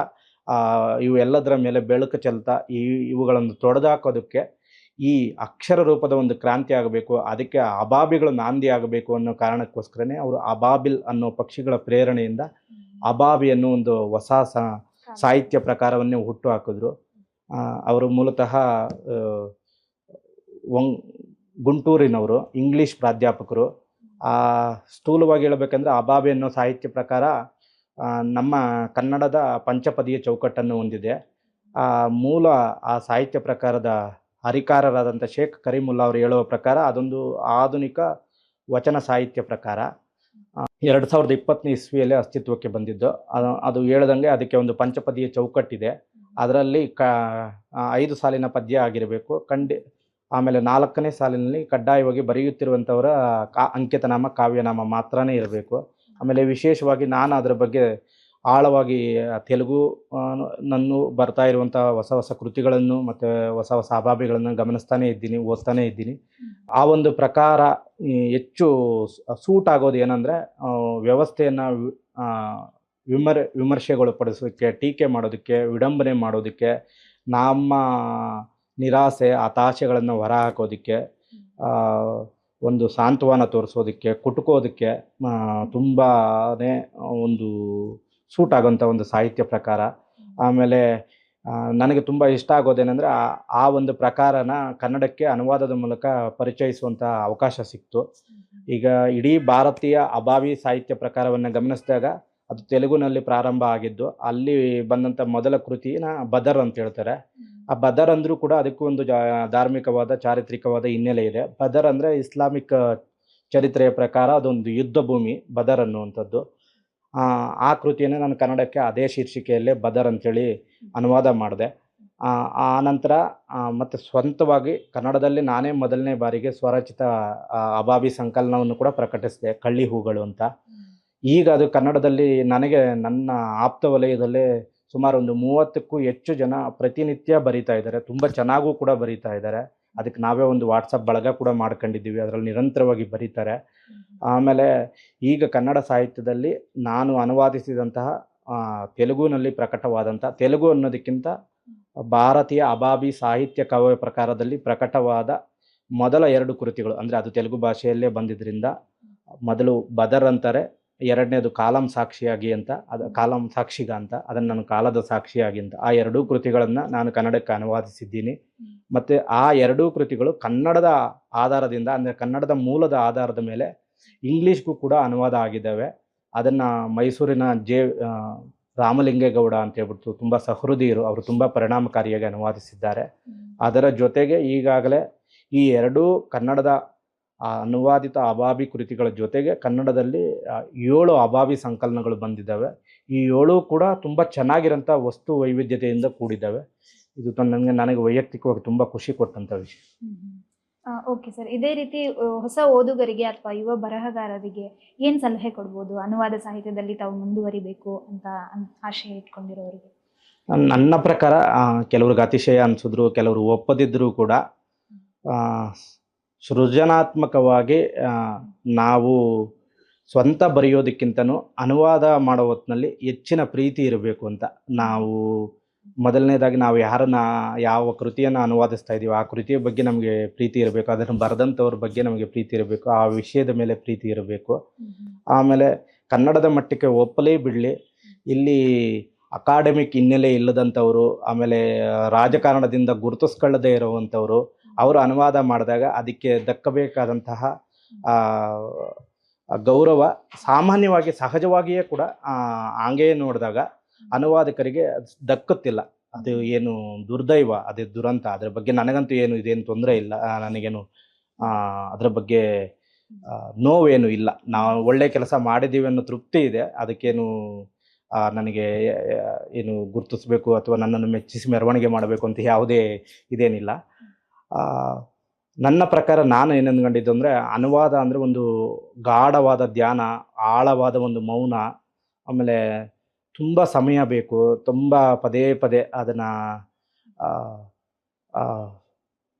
ಇವು ಎಲ್ಲದರ ಮೇಲೆ ಬೆಳಕು ಚೆಲ್ತಾ ಇವುಗಳನ್ನು ತೊಡೆದಾಕೋದಕ್ಕೆ ಈ ಅಕ್ಷರ ರೂಪದ ಒಂದು ಕ್ರಾಂತಿ ಆಗಬೇಕು, ಅದಕ್ಕೆ ಅಬಾಬಿಗಳು ನಾಂದಿ ಆಗಬೇಕು ಅನ್ನೋ ಕಾರಣಕ್ಕೋಸ್ಕರನೇ ಅವರು ಅಬಾಬಿಲ್ ಅನ್ನೋ ಪಕ್ಷಿಗಳ ಪ್ರೇರಣೆಯಿಂದ ಅಬಾಬಿ ಅನ್ನೋ ಒಂದು ಹೊಸ ಸಾಹಿತ್ಯ ಪ್ರಕಾರವನ್ನೇ ಹುಟ್ಟು ಹಾಕಿದ್ರು. ಅವರು ಮೂಲತಃ ಗುಂಟೂರಿನವರು, ಇಂಗ್ಲೀಷ್ ಪ್ರಾಧ್ಯಾಪಕರು. ಸ್ಥೂಲವಾಗಿ ಹೇಳಬೇಕಂದ್ರೆ ಅಬಾಬಿ ಅನ್ನೋ ಸಾಹಿತ್ಯ ಪ್ರಕಾರ ನಮ್ಮ ಕನ್ನಡದ ಪಂಚಪದಿಯ ಚೌಕಟ್ಟನ್ನು ಹೊಂದಿದೆ. ಮೂಲ ಆ ಸಾಹಿತ್ಯ ಪ್ರಕಾರದ ಹರಿಕಾರರಾದಂಥ ಶೇಖ್ ಕರೀಮುಲ್ಲಾ ಅವರು ಹೇಳುವ ಪ್ರಕಾರ ಅದೊಂದು ಆಧುನಿಕ ವಚನ ಸಾಹಿತ್ಯ ಪ್ರಕಾರ. 2020ನೇ ಇಸ್ವಿಯಲ್ಲೇ ಅಸ್ತಿತ್ವಕ್ಕೆ ಬಂದಿದ್ದು. ಅದು ಹೇಳ್ದಂಗೆ ಅದಕ್ಕೆ ಒಂದು ಪಂಚಪದಿಯ ಚೌಕಟ್ಟಿದೆ. ಅದರಲ್ಲಿ 5 ಸಾಲಿನ ಪದ್ಯ ಆಗಿರಬೇಕು. ಆಮೇಲೆ 4ನೇ ಸಾಲಿನಲ್ಲಿ ಕಡ್ಡಾಯವಾಗಿ ಬರೆಯುತ್ತಿರುವಂಥವರ ಅಂಕಿತನಾಮ, ಕಾವ್ಯನಾಮ ಮಾತ್ರನೇ ಇರಬೇಕು. ಆಮೇಲೆ ವಿಶೇಷವಾಗಿ ನಾನು ಅದರ ಬಗ್ಗೆ ಆಳವಾಗಿ ತೆಲುಗು ನಾನು ಬರ್ತಾ ಇರುವಂಥ ಹೊಸ ಹೊಸ ಕೃತಿಗಳನ್ನು ಮತ್ತು ಹೊಸ ಹೊಸ ಅಬಾಬಿಗಳನ್ನು ಗಮನಿಸ್ತಾನೇ ಇದ್ದೀನಿ, ಓದ್ತಾನೇ ಇದ್ದೀನಿ. ಆ ಒಂದು ಪ್ರಕಾರ ಹೆಚ್ಚು ಸೂಟ್ ಆಗೋದು ಏನಂದರೆ ವ್ಯವಸ್ಥೆಯನ್ನು ವಿಮರ್ಶೆಗೊಳಪಡಿಸೋದಕ್ಕೆ, ಟೀಕೆ ಮಾಡೋದಕ್ಕೆ, ವಿಡಂಬನೆ ಮಾಡೋದಕ್ಕೆ, ನಮ್ಮ ನಿರಾಸೆ ಹತಾಶೆಗಳನ್ನು ಹೊರ ಹಾಕೋದಕ್ಕೆ, ಒಂದು ಸಾಂತ್ವನ ತೋರಿಸೋದಕ್ಕೆ, ಕುಟುಕೋದಕ್ಕೆ ತುಂಬಾ ಒಂದು ಸೂಟ್ ಆಗೋಂಥ ಒಂದು ಸಾಹಿತ್ಯ ಪ್ರಕಾರ. ಆಮೇಲೆ ನನಗೆ ತುಂಬ ಇಷ್ಟ ಆಗೋದೇನೆಂದರೆ ಆ ಒಂದು ಪ್ರಕಾರನ ಕನ್ನಡಕ್ಕೆ ಅನುವಾದದ ಮೂಲಕ ಪರಿಚಯಿಸುವಂಥ ಅವಕಾಶ ಸಿಕ್ತು. ಈಗ ಇಡೀ ಭಾರತೀಯ ಅಬಾಬಿ ಸಾಹಿತ್ಯ ಪ್ರಕಾರವನ್ನು ಗಮನಿಸಿದಾಗ ಅದು ತೆಲುಗುನಲ್ಲಿ ಪ್ರಾರಂಭ ಆಗಿದ್ದು. ಅಲ್ಲಿ ಬಂದಂಥ ಮೊದಲ ಕೃತಿನ ಬದರ್ ಅಂತ ಹೇಳ್ತಾರೆ. ಆ ಬದರ್ ಅಂದರೂ ಕೂಡ ಅದಕ್ಕೂ ಒಂದು ಧಾರ್ಮಿಕವಾದ, ಚಾರಿತ್ರಿಕವಾದ ಹಿನ್ನೆಲೆ ಇದೆ. ಬದರ್ ಅಂದರೆ ಇಸ್ಲಾಮಿಕ್ ಚರಿತ್ರೆಯ ಪ್ರಕಾರ ಅದೊಂದು ಯುದ್ಧ ಭೂಮಿ ಬದರ್ ಅನ್ನುವಂಥದ್ದು. ಆ ಕೃತಿಯನ್ನು ನಾನು ಕನ್ನಡಕ್ಕೆ ಅದೇ ಶೀರ್ಷಿಕೆಯಲ್ಲೇ ಬದರ್ ಅಂಥೇಳಿ ಅನುವಾದ ಮಾಡಿದೆ. ಆ ನಂತರ ಮತ್ತು ಸ್ವಂತವಾಗಿ ಕನ್ನಡದಲ್ಲಿ ನಾನೇ ಮೊದಲನೇ ಬಾರಿಗೆ ಸ್ವರಚಿತ ಅಬಾಬಿ ಸಂಕಲನವನ್ನು ಕೂಡ ಪ್ರಕಟಿಸಿದೆ, ಕಳ್ಳಿ ಹೂಗಳು ಅಂತ. ಈಗ ಅದು ಕನ್ನಡದಲ್ಲಿ ನನಗೆ ನನ್ನ ಆಪ್ತ ವಲಯದಲ್ಲೇ ಸುಮಾರು ಒಂದು 30ಕ್ಕೂ ಹೆಚ್ಚು ಜನ ಪ್ರತಿನಿತ್ಯ ಬರೀತಾ ಇದ್ದಾರೆ. ತುಂಬ ಚೆನ್ನಾಗೂ ಕೂಡ ಬರೀತಾ ಇದ್ದಾರೆ. ಅದಕ್ಕೆ ನಾವೇ ಒಂದು ವಾಟ್ಸಪ್ ಬಳಗ ಕೂಡ ಮಾಡ್ಕೊಂಡಿದ್ದೀವಿ, ಅದರಲ್ಲಿ ನಿರಂತರವಾಗಿ ಬರೀತಾರೆ. ಆಮೇಲೆ ಈಗ ಕನ್ನಡ ಸಾಹಿತ್ಯದಲ್ಲಿ ನಾನು ಅನುವಾದಿಸಿದಂತಹ ತೆಲುಗುನಲ್ಲಿ ಪ್ರಕಟವಾದಂಥ, ತೆಲುಗು ಅನ್ನೋದಕ್ಕಿಂತ ಭಾರತೀಯ ಅಬಾಬಿ ಸಾಹಿತ್ಯ ಕಾವ್ಯ ಪ್ರಕಾರದಲ್ಲಿ ಪ್ರಕಟವಾದ ಮೊದಲ 2 ಕೃತಿಗಳು, ಅಂದರೆ ಅದು ತೆಲುಗು ಭಾಷೆಯಲ್ಲೇ ಬಂದಿದ್ದರಿಂದ ಮೊದಲು ಬದರ್ ಅಂತಾರೆ, ಎರಡನೇದು ಕಾಲಂ ಸಾಕ್ಷಿಯಾಗಿ ಅಂತ, ಕಾಲಂ ಸಾಕ್ಷಿಗ ಅಂತ, ಅದನ್ನು ನಾನು ಕಾಲದ ಸಾಕ್ಷಿಯಾಗಿ ಅಂತ, ಆ 2 ಕೃತಿಗಳನ್ನು ನಾನು ಕನ್ನಡಕ್ಕೆ ಅನುವಾದಿಸಿದ್ದೀನಿ. ಮತ್ತು ಆ 2 ಕೃತಿಗಳು ಕನ್ನಡದ ಆಧಾರದಿಂದ, ಅಂದರೆ ಕನ್ನಡದ ಮೂಲದ ಆಧಾರದ ಮೇಲೆ ಇಂಗ್ಲೀಷ್ಗೂ ಕೂಡ ಅನುವಾದ ಆಗಿದ್ದಾವೆ. ಅದನ್ನು ಮೈಸೂರಿನ ರಾಮಲಿಂಗೇಗೌಡ ಅಂತ ಹೇಳ್ಬಿಟ್ಟು ತುಂಬ ಸಹೃದಯರು, ಅವರು ತುಂಬ ಪರಿಣಾಮಕಾರಿಯಾಗಿ ಅನುವಾದಿಸಿದ್ದಾರೆ. ಅದರ ಜೊತೆಗೆ ಈಗಾಗಲೇ ಈ 2 ಕನ್ನಡದ ಅನುವಾದಿತ ಅಬಾಬಿ ಕೃತಿಗಳ ಜೊತೆಗೆ ಕನ್ನಡದಲ್ಲಿ 7 ಅಬಾಬಿ ಸಂಕಲನಗಳು ಬಂದಿದ್ದಾವೆ. ಈ 7 ಕೂಡ ತುಂಬ ಚೆನ್ನಾಗಿರೋಂಥ ವಸ್ತು ವೈವಿಧ್ಯತೆಯಿಂದ ಕೂಡಿದ್ದಾವೆ. ಇದು ನನಗೆ ವೈಯಕ್ತಿಕವಾಗಿ ತುಂಬ ಖುಷಿ ಕೊಟ್ಟಂಥ ವಿಷಯ. ಓಕೆ ಸರ್, ಇದೇ ರೀತಿ ಹೊಸ ಓದುಗರಿಗೆ ಅಥವಾ ಯುವ ಬರಹಗಾರರಿಗೆ ಏನು ಸಲಹೆ ಕೊಡ್ಬೋದು ಅನುವಾದ ಸಾಹಿತ್ಯದಲ್ಲಿ ತಾವು ಮುಂದುವರಿಬೇಕು ಅಂತ ಆಶಯ ಇಟ್ಕೊಂಡಿರೋರಿಗೆ? ನನ್ನ ಪ್ರಕಾರ ಕೆಲವ್ರಿಗೆ ಅತಿಶಯ ಅನಿಸಿದ್ರು, ಕೆಲವರು ಒಪ್ಪದಿದ್ದರೂ ಕೂಡ ಸೃಜನಾತ್ಮಕವಾಗಿ ನಾವು ಸ್ವಂತ ಬರೆಯೋದಕ್ಕಿಂತನೂ ಅನುವಾದ ಮಾಡೋ ಹೊತ್ತಿನಲ್ಲಿ ಹೆಚ್ಚಿನ ಪ್ರೀತಿ ಇರಬೇಕು ಅಂತ. ನಾವು ಮೊದಲನೇದಾಗಿ ನಾವು ಯಾವ ಕೃತಿಯನ್ನು ಅನುವಾದಿಸ್ತಾ ಇದ್ದೀವಿ ಆ ಕೃತಿಯ ಬಗ್ಗೆ ನಮಗೆ ಪ್ರೀತಿ ಇರಬೇಕು, ಅದನ್ನು ಬರೆದಂಥವ್ರ ಬಗ್ಗೆ ನಮಗೆ ಪ್ರೀತಿ ಇರಬೇಕು, ಆ ವಿಷಯದ ಮೇಲೆ ಪ್ರೀತಿ ಇರಬೇಕು. ಆಮೇಲೆ ಕನ್ನಡದ ಮಟ್ಟಕ್ಕೆ ಒಪ್ಪಲೇ ಬಿಡಲಿ, ಇಲ್ಲಿ ಅಕಾಡೆಮಿಕ್ ಹಿನ್ನೆಲೆ ಇಲ್ಲದಂಥವರು, ಆಮೇಲೆ ರಾಜಕಾರಣದಿಂದ ಗುರುತಿಸ್ಕೊಳ್ಳದೇ ಇರುವಂಥವರು, ಅವರು ಅನುವಾದ ಮಾಡಿದಾಗ ಅದಕ್ಕೆ ದಕ್ಕಬೇಕಾದಂತಹ ಗೌರವ ಸಾಮಾನ್ಯವಾಗಿ ಸಹಜವಾಗಿಯೇ ಕೂಡ ಹಾಗೆಯೇ ನೋಡಿದಾಗ ಅನುವಾದಕರಿಗೆ ಅದು ದಕ್ಕುತ್ತಿಲ್ಲ. ಅದು ಏನು ದುರ್ದೈವ, ಅದೇ ದುರಂತ. ಅದ್ರ ಬಗ್ಗೆ ನನಗಂತೂ ಇದೇನು ತೊಂದರೆ ಇಲ್ಲ. ನನಗೇನು ಅದರ ಬಗ್ಗೆ ನೋವೇನು ಇಲ್ಲ. ನಾವು ಒಳ್ಳೆ ಕೆಲಸ ಮಾಡಿದ್ದೀವಿ ಅನ್ನೋ ತೃಪ್ತಿ ಇದೆ. ಅದಕ್ಕೇನು ನನಗೆ ಏನು ಗುರುತಿಸ್ಬೇಕು ಅಥವಾ ನನ್ನನ್ನು ಮೆಚ್ಚಿಸಿ ಮೆರವಣಿಗೆ ಮಾಡಬೇಕು ಅಂತ ಯಾವುದೇ ಇದೇನಿಲ್ಲ. ನನ್ನ ಪ್ರಕಾರ ನಾನು ಏನು ಅಂದ್ಕೊಂಡಿದ್ದು ಅಂದರೆ, ಅನುವಾದ ಅಂದರೆ ಒಂದು ಗಾಢವಾದ ಧ್ಯಾನ, ಆಳವಾದ ಒಂದು ಮೌನ, ಆಮೇಲೆ ತುಂಬ ಸಮಯ ಬೇಕು, ತುಂಬ ಪದೇ ಪದೇ ಅದನ್ನು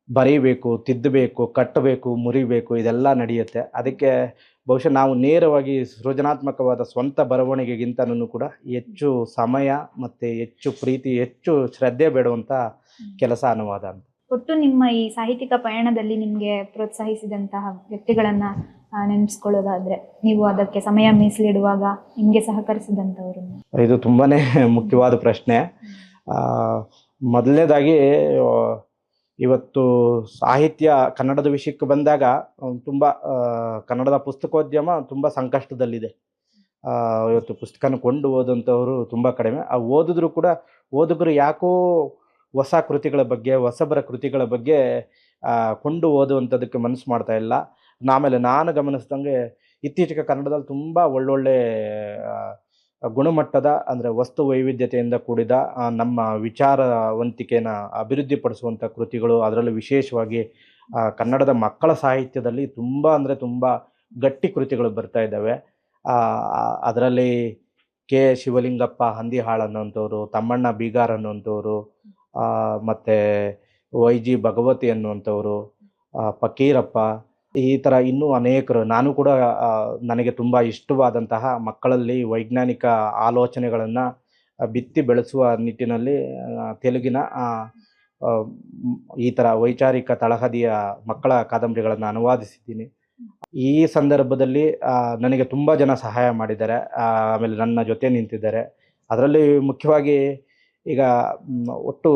ಬರೀಬೇಕು, ತಿದ್ದಬೇಕು, ಕಟ್ಟಬೇಕು, ಮುರಿಬೇಕು, ಇದೆಲ್ಲ ನಡೆಯುತ್ತೆ. ಅದಕ್ಕೆ ಬಹುಶಃ ನಾವು ನೇರವಾಗಿ ಸೃಜನಾತ್ಮಕವಾದ ಸ್ವಂತ ಬರವಣಿಗೆಗಿಂತನೂ ಕೂಡ ಹೆಚ್ಚು ಸಮಯ ಮತ್ತು ಹೆಚ್ಚು ಪ್ರೀತಿ, ಹೆಚ್ಚು ಶ್ರದ್ಧೆ ಬೇಡುವಂಥ ಕೆಲಸ ಅನುವಾದ ಅಂತ. ಒಟ್ಟು ನಿಮ್ಮ ಈ ಸಾಹಿತ್ಯಿಕ ಪಯಣದಲ್ಲಿ ನಿಮಗೆ ಪ್ರೋತ್ಸಾಹಿಸಿದಂತಹ ವ್ಯಕ್ತಿಗಳನ್ನು ನೆನೆಸ್ಕೊಳ್ಳೋದಾದ್ರೆ, ನೀವು ಅದಕ್ಕೆ ಸಮಯ ಮೀಸಲಿಡುವಾಗ ನಿಮಗೆ ಸಹಕರಿಸಿದಂಥವರು? ಇದು ತುಂಬಾ ಮುಖ್ಯವಾದ ಪ್ರಶ್ನೆ. ಮೊದಲನೇದಾಗಿ ಇವತ್ತು ಸಾಹಿತ್ಯ ಕನ್ನಡದ ವಿಷಯಕ್ಕೆ ಬಂದಾಗ ತುಂಬ ಕನ್ನಡದ ಪುಸ್ತಕೋದ್ಯಮ ತುಂಬ ಸಂಕಷ್ಟದಲ್ಲಿದೆ. ಇವತ್ತು ಪುಸ್ತಕನ ಕೊಂಡು ಓದುವಂಥವರು ತುಂಬ ಕಡಿಮೆ. ಓದಿದ್ರು ಕೂಡ ಓದುಗರು ಯಾಕೋ ಹೊಸ ಕೃತಿಗಳ ಬಗ್ಗೆ, ಹೊಸಬರ ಕೃತಿಗಳ ಬಗ್ಗೆ ಕೊಂಡು ಓದುವಂಥದ್ದಕ್ಕೆ ಮನಸ್ಸು ಮಾಡ್ತಾ ಇಲ್ಲ. ಆಮೇಲೆ ನಾನು ಗಮನಿಸ್ದಂಗೆ ಇತ್ತೀಚೆಗೆ ಕನ್ನಡದಲ್ಲಿ ತುಂಬ ಒಳ್ಳೊಳ್ಳೆ ಗುಣಮಟ್ಟದ, ಅಂದರೆ ವಸ್ತು ವೈವಿಧ್ಯತೆಯಿಂದ ಕೂಡಿದ ನಮ್ಮ ವಿಚಾರವಂತಿಕೆನ ಅಭಿವೃದ್ಧಿಪಡಿಸುವಂಥ ಕೃತಿಗಳು, ಅದರಲ್ಲೂ ವಿಶೇಷವಾಗಿ ಕನ್ನಡದ ಮಕ್ಕಳ ಸಾಹಿತ್ಯದಲ್ಲಿ ತುಂಬ ಅಂದರೆ ತುಂಬ ಗಟ್ಟಿ ಕೃತಿಗಳು ಬರ್ತಾ ಇದ್ದಾವೆ. ಅದರಲ್ಲಿ ಕೆ ಶಿವಲಿಂಗಪ್ಪ ಹಂದಿಹಾಳ್ ಅನ್ನುವಂಥವ್ರು, ತಮ್ಮಣ್ಣ ಬೀಗಾರ್ ಅನ್ನುವಂಥವ್ರು, ಮತ್ತು ವೈ ಜಿ ಭಗವತಿ ಅನ್ನುವಂಥವ್ರು, ಫಕೀರಪ್ಪ, ಈ ಥರ ಇನ್ನೂ ಅನೇಕರು. ನಾನು ಕೂಡ ನನಗೆ ತುಂಬ ಇಷ್ಟವಾದಂತಹ ಮಕ್ಕಳಲ್ಲಿ ವೈಜ್ಞಾನಿಕ ಆಲೋಚನೆಗಳನ್ನು ಬಿತ್ತಿ ಬೆಳೆಸುವ ನಿಟ್ಟಿನಲ್ಲಿ ತೆಲುಗಿನ ಈ ಥರ ವೈಚಾರಿಕ ತಳಹದಿಯ ಮಕ್ಕಳ ಕಾದಂಬರಿಗಳನ್ನು ಅನುವಾದಿಸಿದ್ದೀನಿ. ಈ ಸಂದರ್ಭದಲ್ಲಿ ನನಗೆ ತುಂಬ ಜನ ಸಹಾಯ ಮಾಡಿದ್ದಾರೆ, ಆಮೇಲೆ ನನ್ನ ಜೊತೆ ನಿಂತಿದ್ದಾರೆ. ಅದರಲ್ಲಿ ಮುಖ್ಯವಾಗಿ ಈಗ ಒಟ್ಟು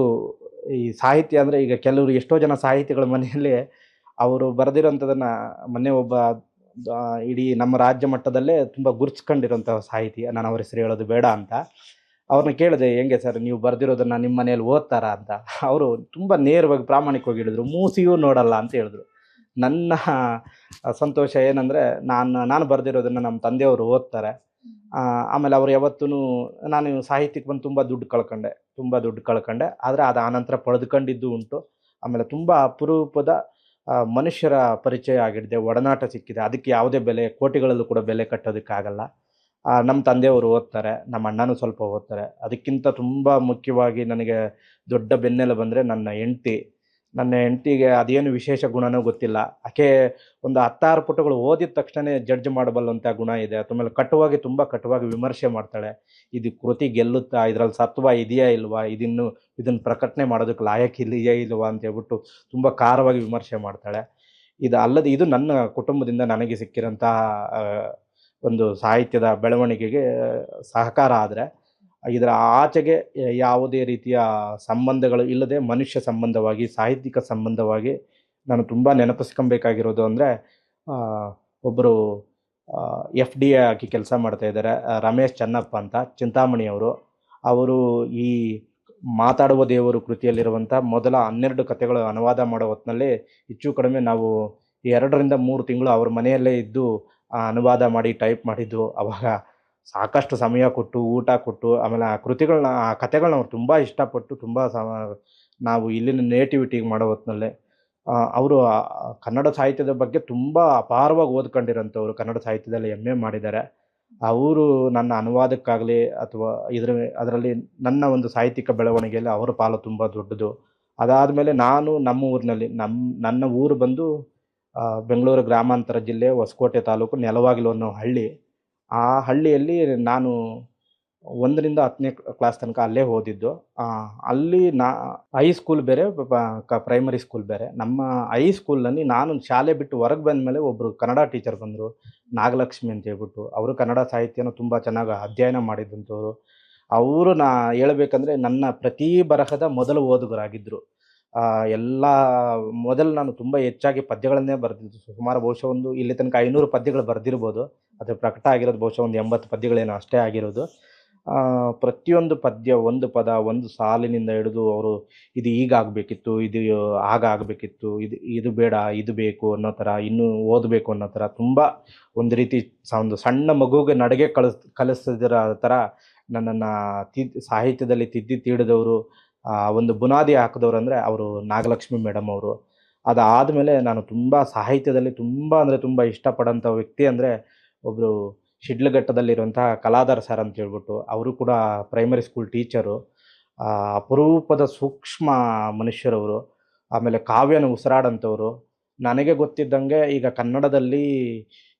ಈ ಸಾಹಿತ್ಯ ಅಂದರೆ, ಈಗ ಕೆಲವರು ಎಷ್ಟೋ ಜನ ಸಾಹಿತಿಗಳ ಮನೆಯಲ್ಲಿ ಅವರು ಬರೆದಿರೋಂಥದ್ದನ್ನು, ಮೊನ್ನೆ ಒಬ್ಬ ಇಡೀ ನಮ್ಮ ರಾಜ್ಯ ಮಟ್ಟದಲ್ಲೇ ತುಂಬ ಗುರುತಿಸ್ಕೊಂಡಿರೋಂಥ ಸಾಹಿತಿ, ನಾನು ಅವ್ರ ಹೆಸರು ಹೇಳೋದು ಬೇಡ ಅಂತ, ಅವ್ರನ್ನ ಕೇಳಿದೆ, ಹೆಂಗೆ ಸರ್ ನೀವು ಬರೆದಿರೋದನ್ನು ನಿಮ್ಮ ಮನೇಲಿ ಓದ್ತಾರಾ ಅಂತ. ಅವರು ತುಂಬ ನೇರವಾಗಿ ಪ್ರಾಮಾಣಿಕವಾಗಿ ಹೇಳಿದ್ರು, ಮೂಸಿಯೂ ನೋಡಲ್ಲ ಅಂತ ಹೇಳಿದ್ರು. ನನ್ನ ಸಂತೋಷ ಏನಂದರೆ, ನಾನು ಬರೆದಿರೋದನ್ನು ನಮ್ಮ ತಂದೆಯವರು ಓದ್ತಾರೆ. ಆಮೇಲೆ ಅವರು ಯಾವತ್ತೂ, ನಾನು ಸಾಹಿತ್ಯಕ್ಕೆ ಬಂದು ತುಂಬ ದುಡ್ಡು ಕಳ್ಕೊಂಡೆ. ಆದರೆ ಅದು ಆನಂತರ ಪಡೆದುಕೊಂಡಿದ್ದು ಉಂಟು. ಆಮೇಲೆ ತುಂಬ ಅಪರೂಪದ ಮನುಷ್ಯರ ಪರಿಚಯ ಆಗಿಡಿದೆ, ಒಡನಾಟ ಸಿಕ್ಕಿದೆ. ಅದಕ್ಕೆ ಯಾವುದೇ ಬೆಲೆ, ಕೋಟಿಗಳಲ್ಲೂ ಕೂಡ ಬೆಲೆ ಕಟ್ಟೋದಕ್ಕಾಗಲ್ಲ. ನಮ್ಮ ತಂದೆಯವರು ಓದ್ತಾರೆ, ನಮ್ಮ ಅಣ್ಣನೂ ಸ್ವಲ್ಪ ಓದ್ತಾರೆ. ಅದಕ್ಕಿಂತ ತುಂಬ ಮುಖ್ಯವಾಗಿ ನನಗೆ ದೊಡ್ಡ ಬೆನ್ನೆಲುಬು ಬಂದರೆ ನನ್ನ ಹೆಂಡತಿಗೆ ಅದೇನು ವಿಶೇಷ ಗುಣನೂ ಗೊತ್ತಿಲ್ಲ. ಆಕೆ ಒಂದು 16 ಪುಟಗಳು ಓದಿದ ತಕ್ಷಣ ಜಡ್ಜ್ ಮಾಡಬಲ್ಲಂಥ ಗುಣ ಇದೆ. ಆಮೇಲೆ ತುಂಬ ಕಟುವಾಗಿ ವಿಮರ್ಶೆ ಮಾಡ್ತಾಳೆ. ಇದು ಕೃತಿ ಗೆಲ್ಲುತ್ತಾ, ಇದರಲ್ಲಿ ಸತ್ವ ಇದೆಯಾ ಇಲ್ವಾ, ಇದನ್ನು ಪ್ರಕಟಣೆ ಮಾಡೋದಕ್ಕೆ ಲಾಯಕ್ ಇದೆಯಾ ಇಲ್ವಾ ಅಂತ ಹೇಳ್ಬಿಟ್ಟು ತುಂಬ ಖಾರವಾಗಿ ವಿಮರ್ಶೆ ಮಾಡ್ತಾಳೆ. ಇದು ನನ್ನ ಕುಟುಂಬದಿಂದ ನನಗೆ ಸಿಕ್ಕಿರೋಂತಹ ಒಂದು ಸಾಹಿತ್ಯದ ಬೆಳವಣಿಗೆಗೆ ಸಹಕಾರ. ಆದರೆ ಇದರ ಆಚೆಗೆ ಯಾವುದೇ ರೀತಿಯ ಸಂಬಂಧಗಳು ಇಲ್ಲದೆ ಮನುಷ್ಯ ಸಂಬಂಧವಾಗಿ, ಸಾಹಿತ್ಯಿಕ ಸಂಬಂಧವಾಗಿ ನಾನು ತುಂಬ ನೆನಪಿಸ್ಕೊಬೇಕಾಗಿರೋದು ಅಂದರೆ, ಒಬ್ಬರು FDA ಆಗಿ ಕೆಲಸ ಮಾಡ್ತಾಯಿದ್ದಾರೆ, ರಮೇಶ್ ಚೆನ್ನಪ್ಪ ಅಂತ, ಚಿಂತಾಮಣಿಯವರು. ಅವರು ಈ ಮಾತಾಡುವ ದೇವರು ಕೃತಿಯಲ್ಲಿರುವಂಥ ಮೊದಲ 12 ಕಥೆಗಳು ಅನುವಾದ ಮಾಡೋ ಹೊತ್ತಿನಲ್ಲಿ ಹೆಚ್ಚು ಕಡಿಮೆ ನಾವು 2 ರಿಂದ 3 ತಿಂಗಳು ಅವ್ರ ಮನೆಯಲ್ಲೇ ಇದ್ದು ಅನುವಾದ ಮಾಡಿ ಟೈಪ್ ಮಾಡಿದ್ದು. ಆವಾಗ ಸಾಕಷ್ಟು ಸಮಯ ಕೊಟ್ಟು, ಊಟ ಕೊಟ್ಟು, ಆಮೇಲೆ ಆ ಕಥೆಗಳನ್ನ ಅವ್ರು ತುಂಬ ಇಷ್ಟಪಟ್ಟು, ನಾವು ಇಲ್ಲಿನ ನೇಟಿವಿಟಿಗೆ ಮಾಡೋ ಹೊತ್ತಿನಲ್ಲೇ ಅವರು ಕನ್ನಡ ಸಾಹಿತ್ಯದ ಬಗ್ಗೆ ತುಂಬ ಅಪಾರವಾಗಿ ಓದ್ಕೊಂಡಿರೋಂಥವ್ರು, ಕನ್ನಡ ಸಾಹಿತ್ಯದಲ್ಲಿ MA ಮಾಡಿದ್ದಾರೆ. ಅವರು ನನ್ನ ಅನುವಾದಕ್ಕಾಗಲಿ ಅಥವಾ ಅದರಲ್ಲಿ ನನ್ನ ಒಂದು ಸಾಹಿತ್ಯಿಕ ಬೆಳವಣಿಗೆಯಲ್ಲಿ ಅವರ ಪಾಲು ತುಂಬ ದೊಡ್ಡದು. ಅದಾದಮೇಲೆ ನಾನು ನಮ್ಮ ಊರಿನಲ್ಲಿ, ನನ್ನ ಊರು ಬಂದು ಬೆಂಗಳೂರು ಗ್ರಾಮಾಂತರ ಜಿಲ್ಲೆ ಹೊಸಕೋಟೆ ತಾಲೂಕು ನೆಲವಾಗಿಲು ಅನ್ನೋ ಹಳ್ಳಿ. ಆ ಹಳ್ಳಿಯಲ್ಲಿ ನಾನು 1 ರಿಂದ 10ನೇ ಕ್ಲಾಸ್ ತನಕ ಅಲ್ಲೇ ಓದಿದ್ದು. ಅಲ್ಲಿ ಹೈಸ್ಕೂಲ್ ಬೇರೆ, ಪ್ರೈಮರಿ ಸ್ಕೂಲ್ ಬೇರೆ. ನಮ್ಮ ಹೈಸ್ಕೂಲ್ನಲ್ಲಿ ನಾನು ಶಾಲೆ ಬಿಟ್ಟು ಹೊರಗೆ ಬಂದ ಮೇಲೆ ಒಬ್ಬರು ಕನ್ನಡ ಟೀಚರ್ ಬಂದರು, ನಾಗಲಕ್ಷ್ಮಿ ಅಂತ ಹೇಳ್ಬಿಟ್ಟು. ಅವರು ಕನ್ನಡ ಸಾಹಿತ್ಯನ ತುಂಬ ಚೆನ್ನಾಗಿ ಅಧ್ಯಯನ ಮಾಡಿದಂಥವ್ರು. ಅವರು ಹೇಳ್ಬೇಕಂದ್ರೆ ನನ್ನ ಪ್ರತಿ ಬರಹದ ಮೊದಲ ಓದುಗರಾಗಿದ್ದರು. ಮೊದಲು ನಾನು ತುಂಬ ಹೆಚ್ಚಾಗಿ ಪದ್ಯಗಳನ್ನೇ ಬರೆದಿದ್ದು. ಸುಮಾರು ಬಹುಶಃ ಇಲ್ಲಿ ತನಕ 500 ಪದ್ಯಗಳು ಬರೆದಿರ್ಬೋದು. ಅದು ಪ್ರಕಟ ಆಗಿರೋದು ಬಹುಶಃ ಒಂದು 80 ಪದ್ಯಗಳೇನೋ ಅಷ್ಟೇ ಆಗಿರೋದು. ಪ್ರತಿಯೊಂದು ಪದ್ಯ, ಒಂದು ಪದ, ಒಂದು ಸಾಲಿನಿಂದ ಹಿಡಿದು ಅವರು ಇದು ಹೀಗಾಗಬೇಕಿತ್ತು, ಇದು ಹಾಗಾಗಬೇಕಿತ್ತು, ಇದು ಬೇಡ, ಇದು ಬೇಕು ಅನ್ನೋ ಥರ, ಇನ್ನೂ ಓದಬೇಕು ಅನ್ನೋ ಥರ ತುಂಬ ಒಂದು ರೀತಿ ಒಂದು ಸಣ್ಣ ಮಗುವಿಗೆ ನಡಿಗೆ ಕಲಿಸ್ತಿದ್ದೀರ ಥರ ನನ್ನನ್ನು ಸಾಹಿತ್ಯದಲ್ಲಿ ತಿದ್ದಿ ತೀಡಿದವರು, ಒಂದು ಬುನಾದಿ ಹಾಕಿದವರು ಅಂದರೆ ಅವರು ನಾಗಲಕ್ಷ್ಮಿ ಮೇಡಮ್ ಅವರು. ಅದಾದಮೇಲೆ ನಾನು ತುಂಬ ಸಾಹಿತ್ಯದಲ್ಲಿ ತುಂಬ ಅಂದರೆ ತುಂಬ ಇಷ್ಟಪಡೋಂಥ ವ್ಯಕ್ತಿ ಅಂದರೆ ಒಬ್ಬರು ಶಿಡ್ಲಘಟ್ಟದಲ್ಲಿರುವಂತಹ ಕಲಾಧರ್ ಸರ್ ಅಂತ ಹೇಳ್ಬಿಟ್ಟು, ಅವರು ಕೂಡ ಪ್ರೈಮರಿ ಸ್ಕೂಲ್ ಟೀಚರು. ಅಪರೂಪದ ಸೂಕ್ಷ್ಮ ಮನುಷ್ಯರವರು. ಆಮೇಲೆ ಕಾವ್ಯನ ಉಸಿರಾಡಂಥವ್ರು. ನನಗೆ ಗೊತ್ತಿದ್ದಂಗೆ ಈಗ ಕನ್ನಡದಲ್ಲಿ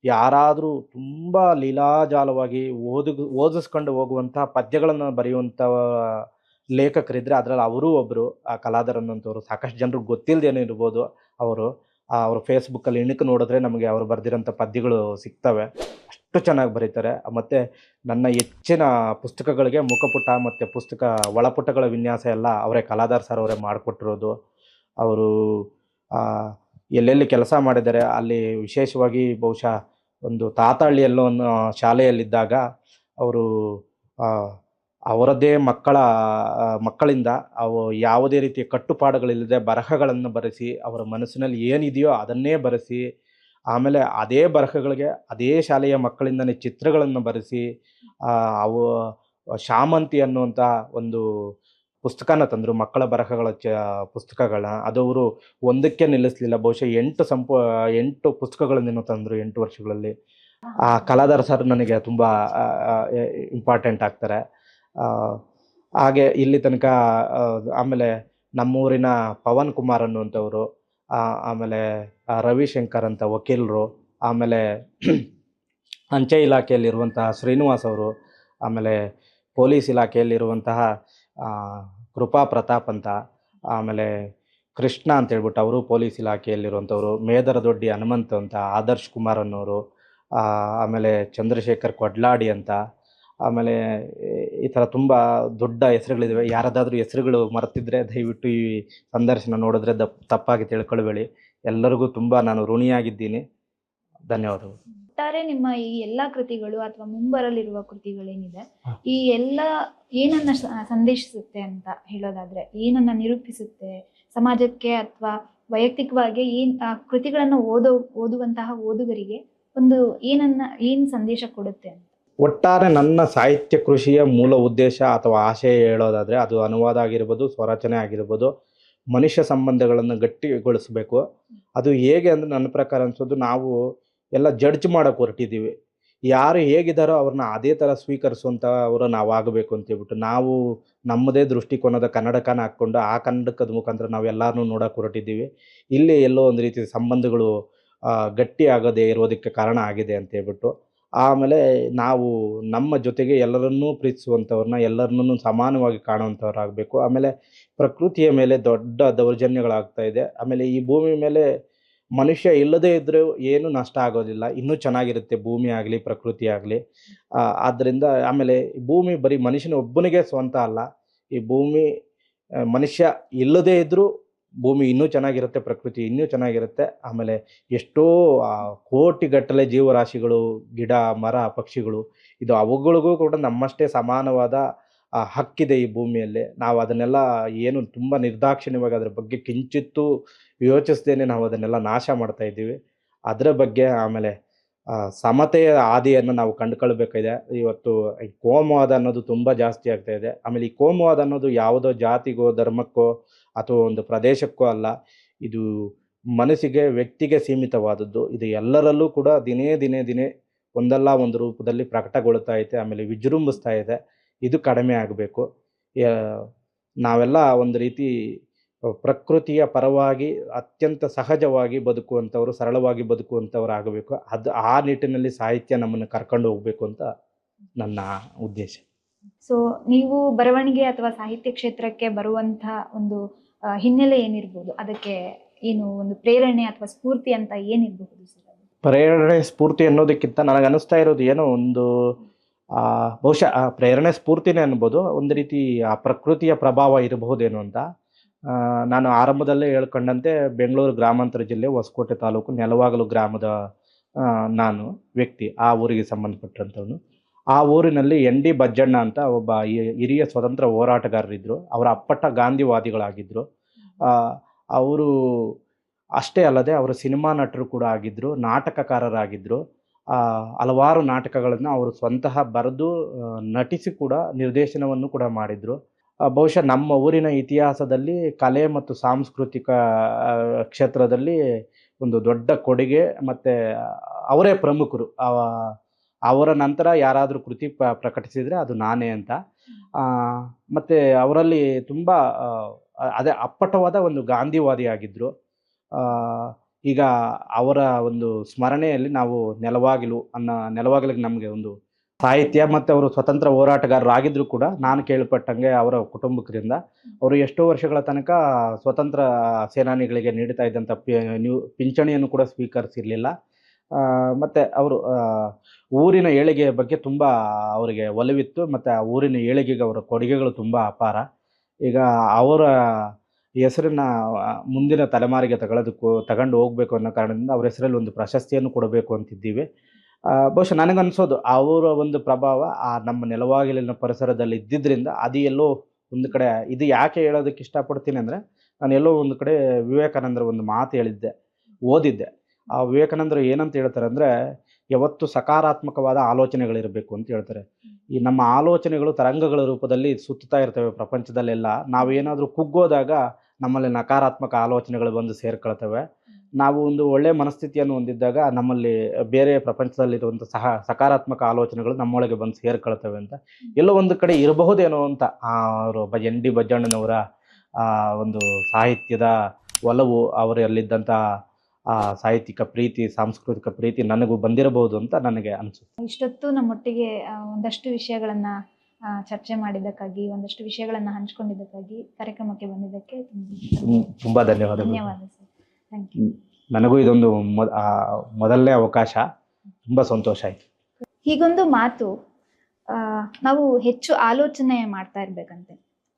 ಯಾರಾದರೂ ತುಂಬ ಲೀಲಾಜಾಲವಾಗಿ ಓದಿಸ್ಕೊಂಡು ಹೋಗುವಂಥ ಪದ್ಯಗಳನ್ನು ಬರೆಯುವಂಥ ಲೇಖಕರಿದ್ದರೆ ಅದರಲ್ಲಿ ಅವರೂ ಒಬ್ಬರು. ಆ ಕಲಾಧರ್ ಅನ್ನೋಂಥವ್ರು ಸಾಕಷ್ಟು ಜನರಿಗೆ ಗೊತ್ತಿಲ್ಲದೇನೂ ಇರ್ಬೋದು. ಅವ್ರ ಫೇಸ್ಬುಕ್ಕಲ್ಲಿ ಇಣುಕು ನೋಡಿದ್ರೆ ನಮಗೆ ಅವರು ಬರೆದಿರೋಂಥ ಪದ್ಯಗಳು ಸಿಗ್ತವೆ. ಅಷ್ಟು ಚೆನ್ನಾಗಿ ಬರೀತಾರೆ. ಮತ್ತು ನನ್ನ ಹೆಚ್ಚಿನ ಪುಸ್ತಕಗಳಿಗೆ ಮುಖಪುಟ ಮತ್ತು ಪುಸ್ತಕ ಒಳಪುಟಗಳ ವಿನ್ಯಾಸ ಎಲ್ಲ ಅವರೇ, ಕಲಾಧರ್ ಸರ್ ಅವರೇ ಮಾಡಿಕೊಟ್ಟಿರೋದು. ಅವರು ಎಲ್ಲೆಲ್ಲಿ ಕೆಲಸ ಮಾಡಿದ್ದಾರೆ ಅಲ್ಲಿ ವಿಶೇಷವಾಗಿ ಬಹುಶಃ ಒಂದು ತಾತಹಳ್ಳಿಯಲ್ಲೋ ಅನ್ನೋ ಶಾಲೆಯಲ್ಲಿದ್ದಾಗ ಅವರು ಅವರದ್ದೇ ಮಕ್ಕಳಿಂದ ಅವು ಯಾವುದೇ ರೀತಿಯ ಕಟ್ಟುಪಾಡುಗಳಿಲ್ಲದೆ ಬರಹಗಳನ್ನು ಬರೆಸಿ, ಅವರ ಮನಸ್ಸಿನಲ್ಲಿ ಏನಿದೆಯೋ ಅದನ್ನೇ ಬರೆಸಿ, ಆಮೇಲೆ ಅದೇ ಬರಹಗಳಿಗೆ ಅದೇ ಶಾಲೆಯ ಮಕ್ಕಳಿಂದಲೇ ಚಿತ್ರಗಳನ್ನು ಬರೆಸಿ, ಅವು ಶಾಮಂತಿ ಅನ್ನುವಂಥ ಒಂದು ಪುಸ್ತಕನ ತಂದರು, ಮಕ್ಕಳ ಬರಹಗಳ ಪುಸ್ತಕಗಳನ್ನ. ಅದು ಅವರು ಒಂದಕ್ಕೆ ನಿಲ್ಲಿಸಲಿಲ್ಲ. ಬಹುಶಃ 8 ಪುಸ್ತಕಗಳನ್ನೇನೋ ತಂದರು 8 ವರ್ಷಗಳಲ್ಲಿ. ಆ ಕಲಾಧರ್ ಸರ್ ನನಗೆ ತುಂಬ ಇಂಪಾರ್ಟೆಂಟ್ ಆಗ್ತಾರೆ. ಹಾಗೆ ಇಲ್ಲಿ ತನಕ ಆಮೇಲೆ ನಮ್ಮೂರಿನ ಪವನ್ ಕುಮಾರ್ ಅನ್ನುವಂಥವ್ರು, ಆಮೇಲೆ ರವಿಶಂಕರ್ ಅಂತ ವಕೀಲರು, ಆಮೇಲೆ ಅಂಚೆ ಇಲಾಖೆಯಲ್ಲಿರುವಂತಹ ಶ್ರೀನಿವಾಸ್ ಅವರು, ಆಮೇಲೆ ಪೊಲೀಸ್ ಇಲಾಖೆಯಲ್ಲಿರುವಂತಹ ಕೃಪಾ ಪ್ರತಾಪ್ ಅಂತ, ಆಮೇಲೆ ಕೃಷ್ಣ ಅಂತ ಹೇಳ್ಬಿಟ್ಟು ಅವರು ಪೊಲೀಸ್ ಇಲಾಖೆಯಲ್ಲಿರುವಂಥವ್ರು, ಮೇದರದೊಡ್ಡಿ ಹನುಮಂತ್ ಅಂತ, ಆದರ್ಶ್ ಕುಮಾರ್ ಅನ್ನೋರು, ಆಮೇಲೆ ಚಂದ್ರಶೇಖರ್ ಕೊಡ್ಲಾಡಿ ಅಂತ, ಆಮೇಲೆ ಈ ಥರ ತುಂಬ ದೊಡ್ಡ ಹೆಸರುಗಳಿದ್ದಾವೆ. ಯಾರದಾದ್ರೂ ಹೆಸರುಗಳು ಮರೆತಿದ್ರೆ ದಯವಿಟ್ಟು ಈ ಸಂದರ್ಶನ ನೋಡಿದ್ರೆ ತಪ್ಪಾಗಿ ತಿಳ್ಕೊಳ್ಬೇಡಿ. ಎಲ್ಲರಿಗೂ ತುಂಬ ನಾನು ಋಣಿಯಾಗಿದ್ದೀನಿ. ಧನ್ಯವಾದಗಳು. ಒಟ್ಟಾರೆ ನಿಮ್ಮ ಈ ಎಲ್ಲ ಕೃತಿಗಳು ಅಥವಾ ಮುಂಬರಲಿರುವ ಕೃತಿಗಳೇನಿದೆ, ಈ ಎಲ್ಲ ಏನನ್ನ ಸಂದೇಶಿಸುತ್ತೆ ಅಂತ ಹೇಳೋದಾದ್ರೆ, ಏನನ್ನ ನಿರೂಪಿಸುತ್ತೆ ಸಮಾಜಕ್ಕೆ ಅಥವಾ ವೈಯಕ್ತಿಕವಾಗಿ ಆ ಕೃತಿಗಳನ್ನು ಓದುವಂತಹ ಓದುಗರಿಗೆ ಏನು ಸಂದೇಶ ಕೊಡುತ್ತೆ ಅಂತ? ಒಟ್ಟಾರೆ ನನ್ನ ಸಾಹಿತ್ಯ ಕೃಷಿಯ ಮೂಲ ಉದ್ದೇಶ ಅಥವಾ ಆಶಯ ಹೇಳೋದಾದರೆ, ಅದು ಅನುವಾದ ಆಗಿರ್ಬೋದು, ಸ್ವರಚನೆ ಆಗಿರ್ಬೋದು, ಮನುಷ್ಯ ಸಂಬಂಧಗಳನ್ನು ಗಟ್ಟಿಗೊಳಿಸಬೇಕು. ಅದು ಹೇಗೆ ಅಂದರೆ ನನ್ನ ಪ್ರಕಾರ ಅನಿಸೋದು, ನಾವು ಎಲ್ಲ ಜಡ್ಜ್ ಮಾಡೋಕ್ಕೆ ಹೊರಟಿದ್ದೀವಿ. ಯಾರು ಹೇಗಿದ್ದಾರೋ ಅವ್ರನ್ನ ಅದೇ ಥರ ಸ್ವೀಕರಿಸುವಂಥವರು ನಾವು ಆಗಬೇಕು ಅಂತೇಳ್ಬಿಟ್ಟು, ನಾವು ನಮ್ಮದೇ ದೃಷ್ಟಿಕೋನದ ಕನ್ನಡಕನ ಹಾಕ್ಕೊಂಡು ಆ ಕನ್ನಡಕದ ಮುಖಾಂತರ ನಾವು ಎಲ್ಲರನ್ನೂ ನೋಡೋಕೆ ಹೊರಟಿದ್ದೀವಿ. ಇಲ್ಲಿ ಎಲ್ಲೋ ಒಂದು ರೀತಿ ಸಂಬಂಧಗಳು ಗಟ್ಟಿ ಆಗೋದೇ ಇರೋದಕ್ಕೆ ಕಾರಣ ಆಗಿದೆ ಅಂತೇಳ್ಬಿಟ್ಟು, ಆಮೇಲೆ ನಾವು ನಮ್ಮ ಜೊತೆಗೆ ಎಲ್ಲರನ್ನೂ ಪ್ರೀತಿಸುವಂಥವ್ರನ್ನ, ಎಲ್ಲರನ್ನೂ ಸಮಾನವಾಗಿ ಕಾಣುವಂಥವ್ರಾಗಬೇಕು. ಆಮೇಲೆ ಪ್ರಕೃತಿಯ ಮೇಲೆ ದೊಡ್ಡ ದೌರ್ಜನ್ಯಗಳಾಗ್ತಾ ಇದೆ. ಆಮೇಲೆ ಈ ಭೂಮಿ ಮೇಲೆ ಮನುಷ್ಯ ಇಲ್ಲದೇ ಇದ್ದರೂ ಏನೂ ನಷ್ಟ ಆಗೋದಿಲ್ಲ, ಇನ್ನೂ ಚೆನ್ನಾಗಿರುತ್ತೆ ಭೂಮಿ ಆಗಲಿ ಪ್ರಕೃತಿ ಆಗಲಿ. ಆದ್ದರಿಂದ ಆಮೇಲೆ ಭೂಮಿ ಬರೀ ಮನುಷ್ಯನ ಒಬ್ಬನಿಗೆ ಸ್ವಂತ ಅಲ್ಲ. ಈ ಭೂಮಿ ಮನುಷ್ಯ ಇಲ್ಲದೇ ಇದ್ದರೂ ಭೂಮಿ ಇನ್ನೂ ಚೆನ್ನಾಗಿರುತ್ತೆ, ಪ್ರಕೃತಿ ಇನ್ನೂ ಚೆನ್ನಾಗಿರುತ್ತೆ. ಆಮೇಲೆ ಎಷ್ಟೋ ಕೋಟಿಗಟ್ಟಲೆ ಜೀವರಾಶಿಗಳು, ಗಿಡ ಮರ ಪಕ್ಷಿಗಳು, ಇದು ಅವುಗಳಿಗೂ ಕೂಡ ನಮ್ಮಷ್ಟೇ ಸಮಾನವಾದ ಹಕ್ಕಿದೆ ಈ ಭೂಮಿಯಲ್ಲಿ. ನಾವು ಅದನ್ನೆಲ್ಲ ಏನು ತುಂಬ ನಿರ್ದಾಕ್ಷಿಣ್ಯವಾಗಿ ಅದರ ಬಗ್ಗೆ ಕಿಂಚಿತ್ತೂ ಯೋಚಿಸ್ದೇನೆ ನಾವು ಅದನ್ನೆಲ್ಲ ನಾಶ ಮಾಡ್ತಾ ಇದ್ದೀವಿ. ಅದರ ಬಗ್ಗೆ ಆಮೇಲೆ ಸಮತೆಯ ಹಾದಿಯನ್ನು ನಾವು ಕಂಡುಕೊಳ್ಬೇಕಾಗಿದೆ. ಇವತ್ತು ಈ ಕೋಮುವಾದ ಅನ್ನೋದು ತುಂಬ ಜಾಸ್ತಿ ಆಗ್ತಾ ಇದೆ. ಆಮೇಲೆ ಈ ಕೋಮುವಾದ ಅನ್ನೋದು ಯಾವುದೋ ಜಾತಿಗೋ ಧರ್ಮಕ್ಕೋ ಅಥವಾ ಒಂದು ಪ್ರದೇಶಕ್ಕೂ ಅಲ್ಲ, ಇದು ಮನಸ್ಸಿಗೆ ವ್ಯಕ್ತಿಗೆ ಸೀಮಿತವಾದದ್ದು. ಇದು ಎಲ್ಲರಲ್ಲೂ ಕೂಡ ದಿನೇ ದಿನೇ ದಿನೇ ಒಂದಲ್ಲ ಒಂದು ರೂಪದಲ್ಲಿ ಪ್ರಕಟಗೊಳ್ತಾ ಐತೆ, ಆಮೇಲೆ ವಿಜೃಂಭಿಸ್ತಾ ಇದೆ. ಇದು ಕಡಿಮೆ ಆಗಬೇಕು. ನಾವೆಲ್ಲ ಒಂದು ರೀತಿ ಪ್ರಕೃತಿಯ ಪರವಾಗಿ ಅತ್ಯಂತ ಸಹಜವಾಗಿ ಬದುಕುವಂಥವ್ರು, ಸರಳವಾಗಿ ಬದುಕುವಂಥವ್ರು ಆಗಬೇಕು. ಆ ನಿಟ್ಟಿನಲ್ಲಿ ಸಾಹಿತ್ಯ ನಮ್ಮನ್ನು ಕರ್ಕೊಂಡು ಹೋಗಬೇಕು ಅಂತ ನನ್ನ ಉದ್ದೇಶ. ಸೊ ನೀವು ಬರವಣಿಗೆ ಅಥವಾ ಸಾಹಿತ್ಯ ಕ್ಷೇತ್ರಕ್ಕೆ ಬರುವಂಥ ಒಂದು ಹಿನ್ನೆಲೆ ಏನಿರ್ಬೋದು, ಅದಕ್ಕೆ ಏನು ಒಂದು ಪ್ರೇರಣೆ ಅಥವಾ ಸ್ಫೂರ್ತಿ ಅಂತ ಏನಿರಬಹುದು ಸರ್? ಪ್ರೇರಣೆ ಸ್ಫೂರ್ತಿ ಅನ್ನೋದಕ್ಕಿಂತ ನನಗೆ ಅನಿಸ್ತಾ ಇರೋದು ಏನೋ ಒಂದು ಬಹುಶಃ ಪ್ರೇರಣೆ ಸ್ಫೂರ್ತಿನೇ ಅನ್ಬೋದು. ಒಂದು ರೀತಿ ಆ ಪ್ರಕೃತಿಯ ಪ್ರಭಾವ ಇರಬಹುದೇನೋ ಅಂತ. ನಾನು ಆರಂಭದಲ್ಲೇ ಹೇಳ್ಕೊಂಡಂತೆ ಬೆಂಗಳೂರು ಗ್ರಾಮಾಂತರ ಜಿಲ್ಲೆ ಹೊಸಕೋಟೆ ತಾಲೂಕು ನೆಲವಾಗಲು ಗ್ರಾಮದ ನಾನು ವ್ಯಕ್ತಿ, ಆ ಊರಿಗೆ ಸಂಬಂಧಪಟ್ಟಂಥವನು. ಆ ಊರಿನಲ್ಲಿ ಎನ್ ಡಿ ಬಜ್ಜಣ್ಣ ಅಂತ ಒಬ್ಬ ಹಿರಿಯ ಸ್ವತಂತ್ರ ಹೋರಾಟಗಾರರಿದ್ದರು. ಅವರ ಅಪ್ಪಟ ಗಾಂಧಿವಾದಿಗಳಾಗಿದ್ದರು. ಅವರು ಅಷ್ಟೇ ಅಲ್ಲದೆ ಅವರು ಸಿನಿಮಾ ನಟರು ಕೂಡ ಆಗಿದ್ದರು, ನಾಟಕಕಾರರಾಗಿದ್ದರು. ಹಲವಾರು ನಾಟಕಗಳನ್ನು ಅವರು ಸ್ವಂತಹ ಬರೆದು ನಟಿಸಿ ಕೂಡ ನಿರ್ದೇಶನವನ್ನು ಕೂಡ ಮಾಡಿದರು. ಬಹುಶಃ ನಮ್ಮ ಊರಿನ ಇತಿಹಾಸದಲ್ಲಿ ಕಲೆ ಮತ್ತು ಸಾಂಸ್ಕೃತಿಕ ಕ್ಷೇತ್ರದಲ್ಲಿ ಒಂದು ದೊಡ್ಡ ಕೊಡುಗೆ, ಮತ್ತು ಅವರೇ ಪ್ರಮುಖರು. ಅವರ ನಂತರ ಯಾರಾದರೂ ಕೃತಿ ಪ್ರಕಟಿಸಿದರೆ ಅದು ನಾನೇ ಅಂತ. ಮತ್ತು ಅವರಲ್ಲಿ ತುಂಬ ಅದೇ ಅಪ್ಪಟವಾದ ಒಂದು ಗಾಂಧಿವಾದಿ ಆಗಿದ್ದರು. ಈಗ ಅವರ ಒಂದು ಸ್ಮರಣೆಯಲ್ಲಿ ನಾವು ನೆಲವಾಗಿಲಿಗೆ ನಮಗೆ ಒಂದು ಸಾಹಿತ್ಯ, ಮತ್ತು ಅವರು ಸ್ವತಂತ್ರ ಹೋರಾಟಗಾರರಾಗಿದ್ದರೂ ಕೂಡ ನಾನು ಕೇಳ್ಪಟ್ಟಂಗೆ ಅವರ ಕುಟುಂಬಕರಿಂದ ಅವರು ಎಷ್ಟೋ ವರ್ಷಗಳ ತನಕ ಸ್ವತಂತ್ರ ಸೇನಾನಿಗಳಿಗೆ ನೀಡ್ತಾ ಇದ್ದಂಥ ಪಿಂಚಣಿಯನ್ನು ಕೂಡ ಸ್ವೀಕರಿಸಿರಲಿಲ್ಲ. ಮತ್ತು ಅವರು ಊರಿನ ಏಳಿಗೆಯ ಬಗ್ಗೆ ತುಂಬ ಅವರಿಗೆ ಒಲವಿತ್ತು, ಮತ್ತು ಆ ಊರಿನ ಏಳಿಗೆಗೆ ಅವರ ಕೊಡುಗೆಗಳು ತುಂಬ ಅಪಾರ. ಈಗ ಅವರ ಹೆಸರನ್ನು ಮುಂದಿನ ತಲೆಮಾರಿಗೆ ತಗೊಂಡು ಹೋಗಬೇಕು ಅನ್ನೋ ಕಾರಣದಿಂದ ಅವರ ಹೆಸರಲ್ಲಿ ಒಂದು ಪ್ರಶಸ್ತಿಯನ್ನು ಕೊಡಬೇಕು ಅಂತಿದ್ದೀವಿ. ಬಹುಶಃ ನನಗನ್ನಿಸೋದು ಅವರ ಒಂದು ಪ್ರಭಾವ ನಮ್ಮ ನೆಲವಾಗಿಲಿನ ಪರಿಸರದಲ್ಲಿ ಇದ್ದಿದ್ದರಿಂದ ಅದು ಎಲ್ಲೋ ಒಂದು ಕಡೆ, ಇದು ಯಾಕೆ ಹೇಳೋದಕ್ಕೆ ಇಷ್ಟಪಡ್ತೀನಿ ಅಂದರೆ, ನಾನು ಎಲ್ಲೋ ಒಂದು ಕಡೆ ವಿವೇಕಾನಂದರ ಒಂದು ಮಾತು ಓದಿದ್ದೆ. ಆ ವಿವೇಕಾನಂದರು ಏನಂತ ಹೇಳ್ತಾರೆ ಅಂದರೆ, ಯಾವತ್ತು ಸಕಾರಾತ್ಮಕವಾದ ಆಲೋಚನೆಗಳಿರಬೇಕು ಅಂತ ಹೇಳ್ತಾರೆ. ಈ ನಮ್ಮ ಆಲೋಚನೆಗಳು ತರಂಗಗಳ ರೂಪದಲ್ಲಿ ಸುತ್ತಾ ಇರ್ತವೆ ಪ್ರಪಂಚದಲ್ಲೆಲ್ಲ. ನಾವೇನಾದರೂ ಕುಗ್ಗೋದಾಗ ನಮ್ಮಲ್ಲಿ ನಕಾರಾತ್ಮಕ ಆಲೋಚನೆಗಳು ಬಂದು ಸೇರ್ಕೊಳ್ತವೆ. ನಾವು ಒಂದು ಒಳ್ಳೆಯ ಮನಸ್ಥಿತಿಯನ್ನು ಹೊಂದಿದ್ದಾಗ ನಮ್ಮಲ್ಲಿ ಬೇರೆ ಪ್ರಪಂಚದಲ್ಲಿರುವಂಥ ಸಕಾರಾತ್ಮಕ ಆಲೋಚನೆಗಳು ನಮ್ಮೊಳಗೆ ಬಂದು ಸೇರ್ಕೊಳ್ತವೆ ಅಂತ ಎಲ್ಲೋ ಒಂದು ಕಡೆ ಇರಬಹುದೇನೋ ಅಂತ ಅವರು ಎನ್ ಡಿ ಬಜ್ಜಣ್ಣನವರ ಒಂದು ಸಾಹಿತ್ಯದ ಒಲವು, ಅವರಲ್ಲಿದ್ದಂಥ ಸಾಹಿತ್ಯಿಕ ಪ್ರೀತಿ, ಸಾಂಸ್ಕೃತಿಕ ಪ್ರೀತಿ ನನಗೂ ಬಂದಿರಬಹುದು ಅಂತ ನನಗೆ ಅನಿಸುತ್ತೆ. ಇಷ್ಟೊತ್ತು ನಮ್ಮೊಟ್ಟಿಗೆ ಒಂದಷ್ಟು ವಿಷಯಗಳನ್ನು ಚರ್ಚೆ ಮಾಡಿದ್ದಕ್ಕಾಗಿ, ಒಂದಷ್ಟು ವಿಷಯಗಳನ್ನು ಹಂಚ್ಕೊಂಡಿದ್ದಕ್ಕಾಗಿ, ಕಾರ್ಯಕ್ರಮಕ್ಕೆ ಬಂದಿದ್ದಕ್ಕೆ ತುಂಬ ಧನ್ಯವಾದಗಳು. ಧನ್ಯವಾದ ಸರ್. Thank you. ನನಗೂ ಇದೊಂದು ಮೊದಲನೇ ಅವಕಾಶ, ತುಂಬ ಸಂತೋಷ ಆಯಿತು. ಹೀಗೊಂದು ಮಾತು, ನಾವು ಹೆಚ್ಚು ಆಲೋಚನೆ ಮಾಡ್ತಾ ಇರ್ಬೇಕಂತೆ.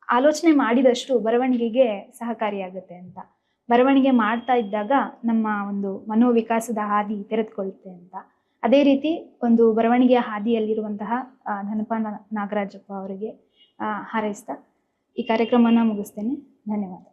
ಆಲೋಚನೆ ಮಾಡಿದಷ್ಟು ಬರವಣಿಗೆಗೆ ಸಹಕಾರಿಯಾಗುತ್ತೆ ಅಂತ. ಬರವಣಿಗೆ ಮಾಡ್ತಾ ಇದ್ದಾಗ ನಮ್ಮ ಒಂದು ಮನೋವಿಕಾಸದ ಹಾದಿ ತೆರೆದುಕೊಳ್ಳುತ್ತೆ ಅಂತ. ಅದೇ ರೀತಿ ಒಂದು ಬರವಣಿಗೆಯ ಹಾದಿಯಲ್ಲಿರುವಂತಹ ಧನಪಾಲ್ ನಾಗರಾಜಪ್ಪ ಅವರಿಗೆ ಹಾರೈಸ್ತಾ ಈ ಕಾರ್ಯಕ್ರಮನ ಮುಗಿಸ್ತೇನೆ. ಧನ್ಯವಾದ.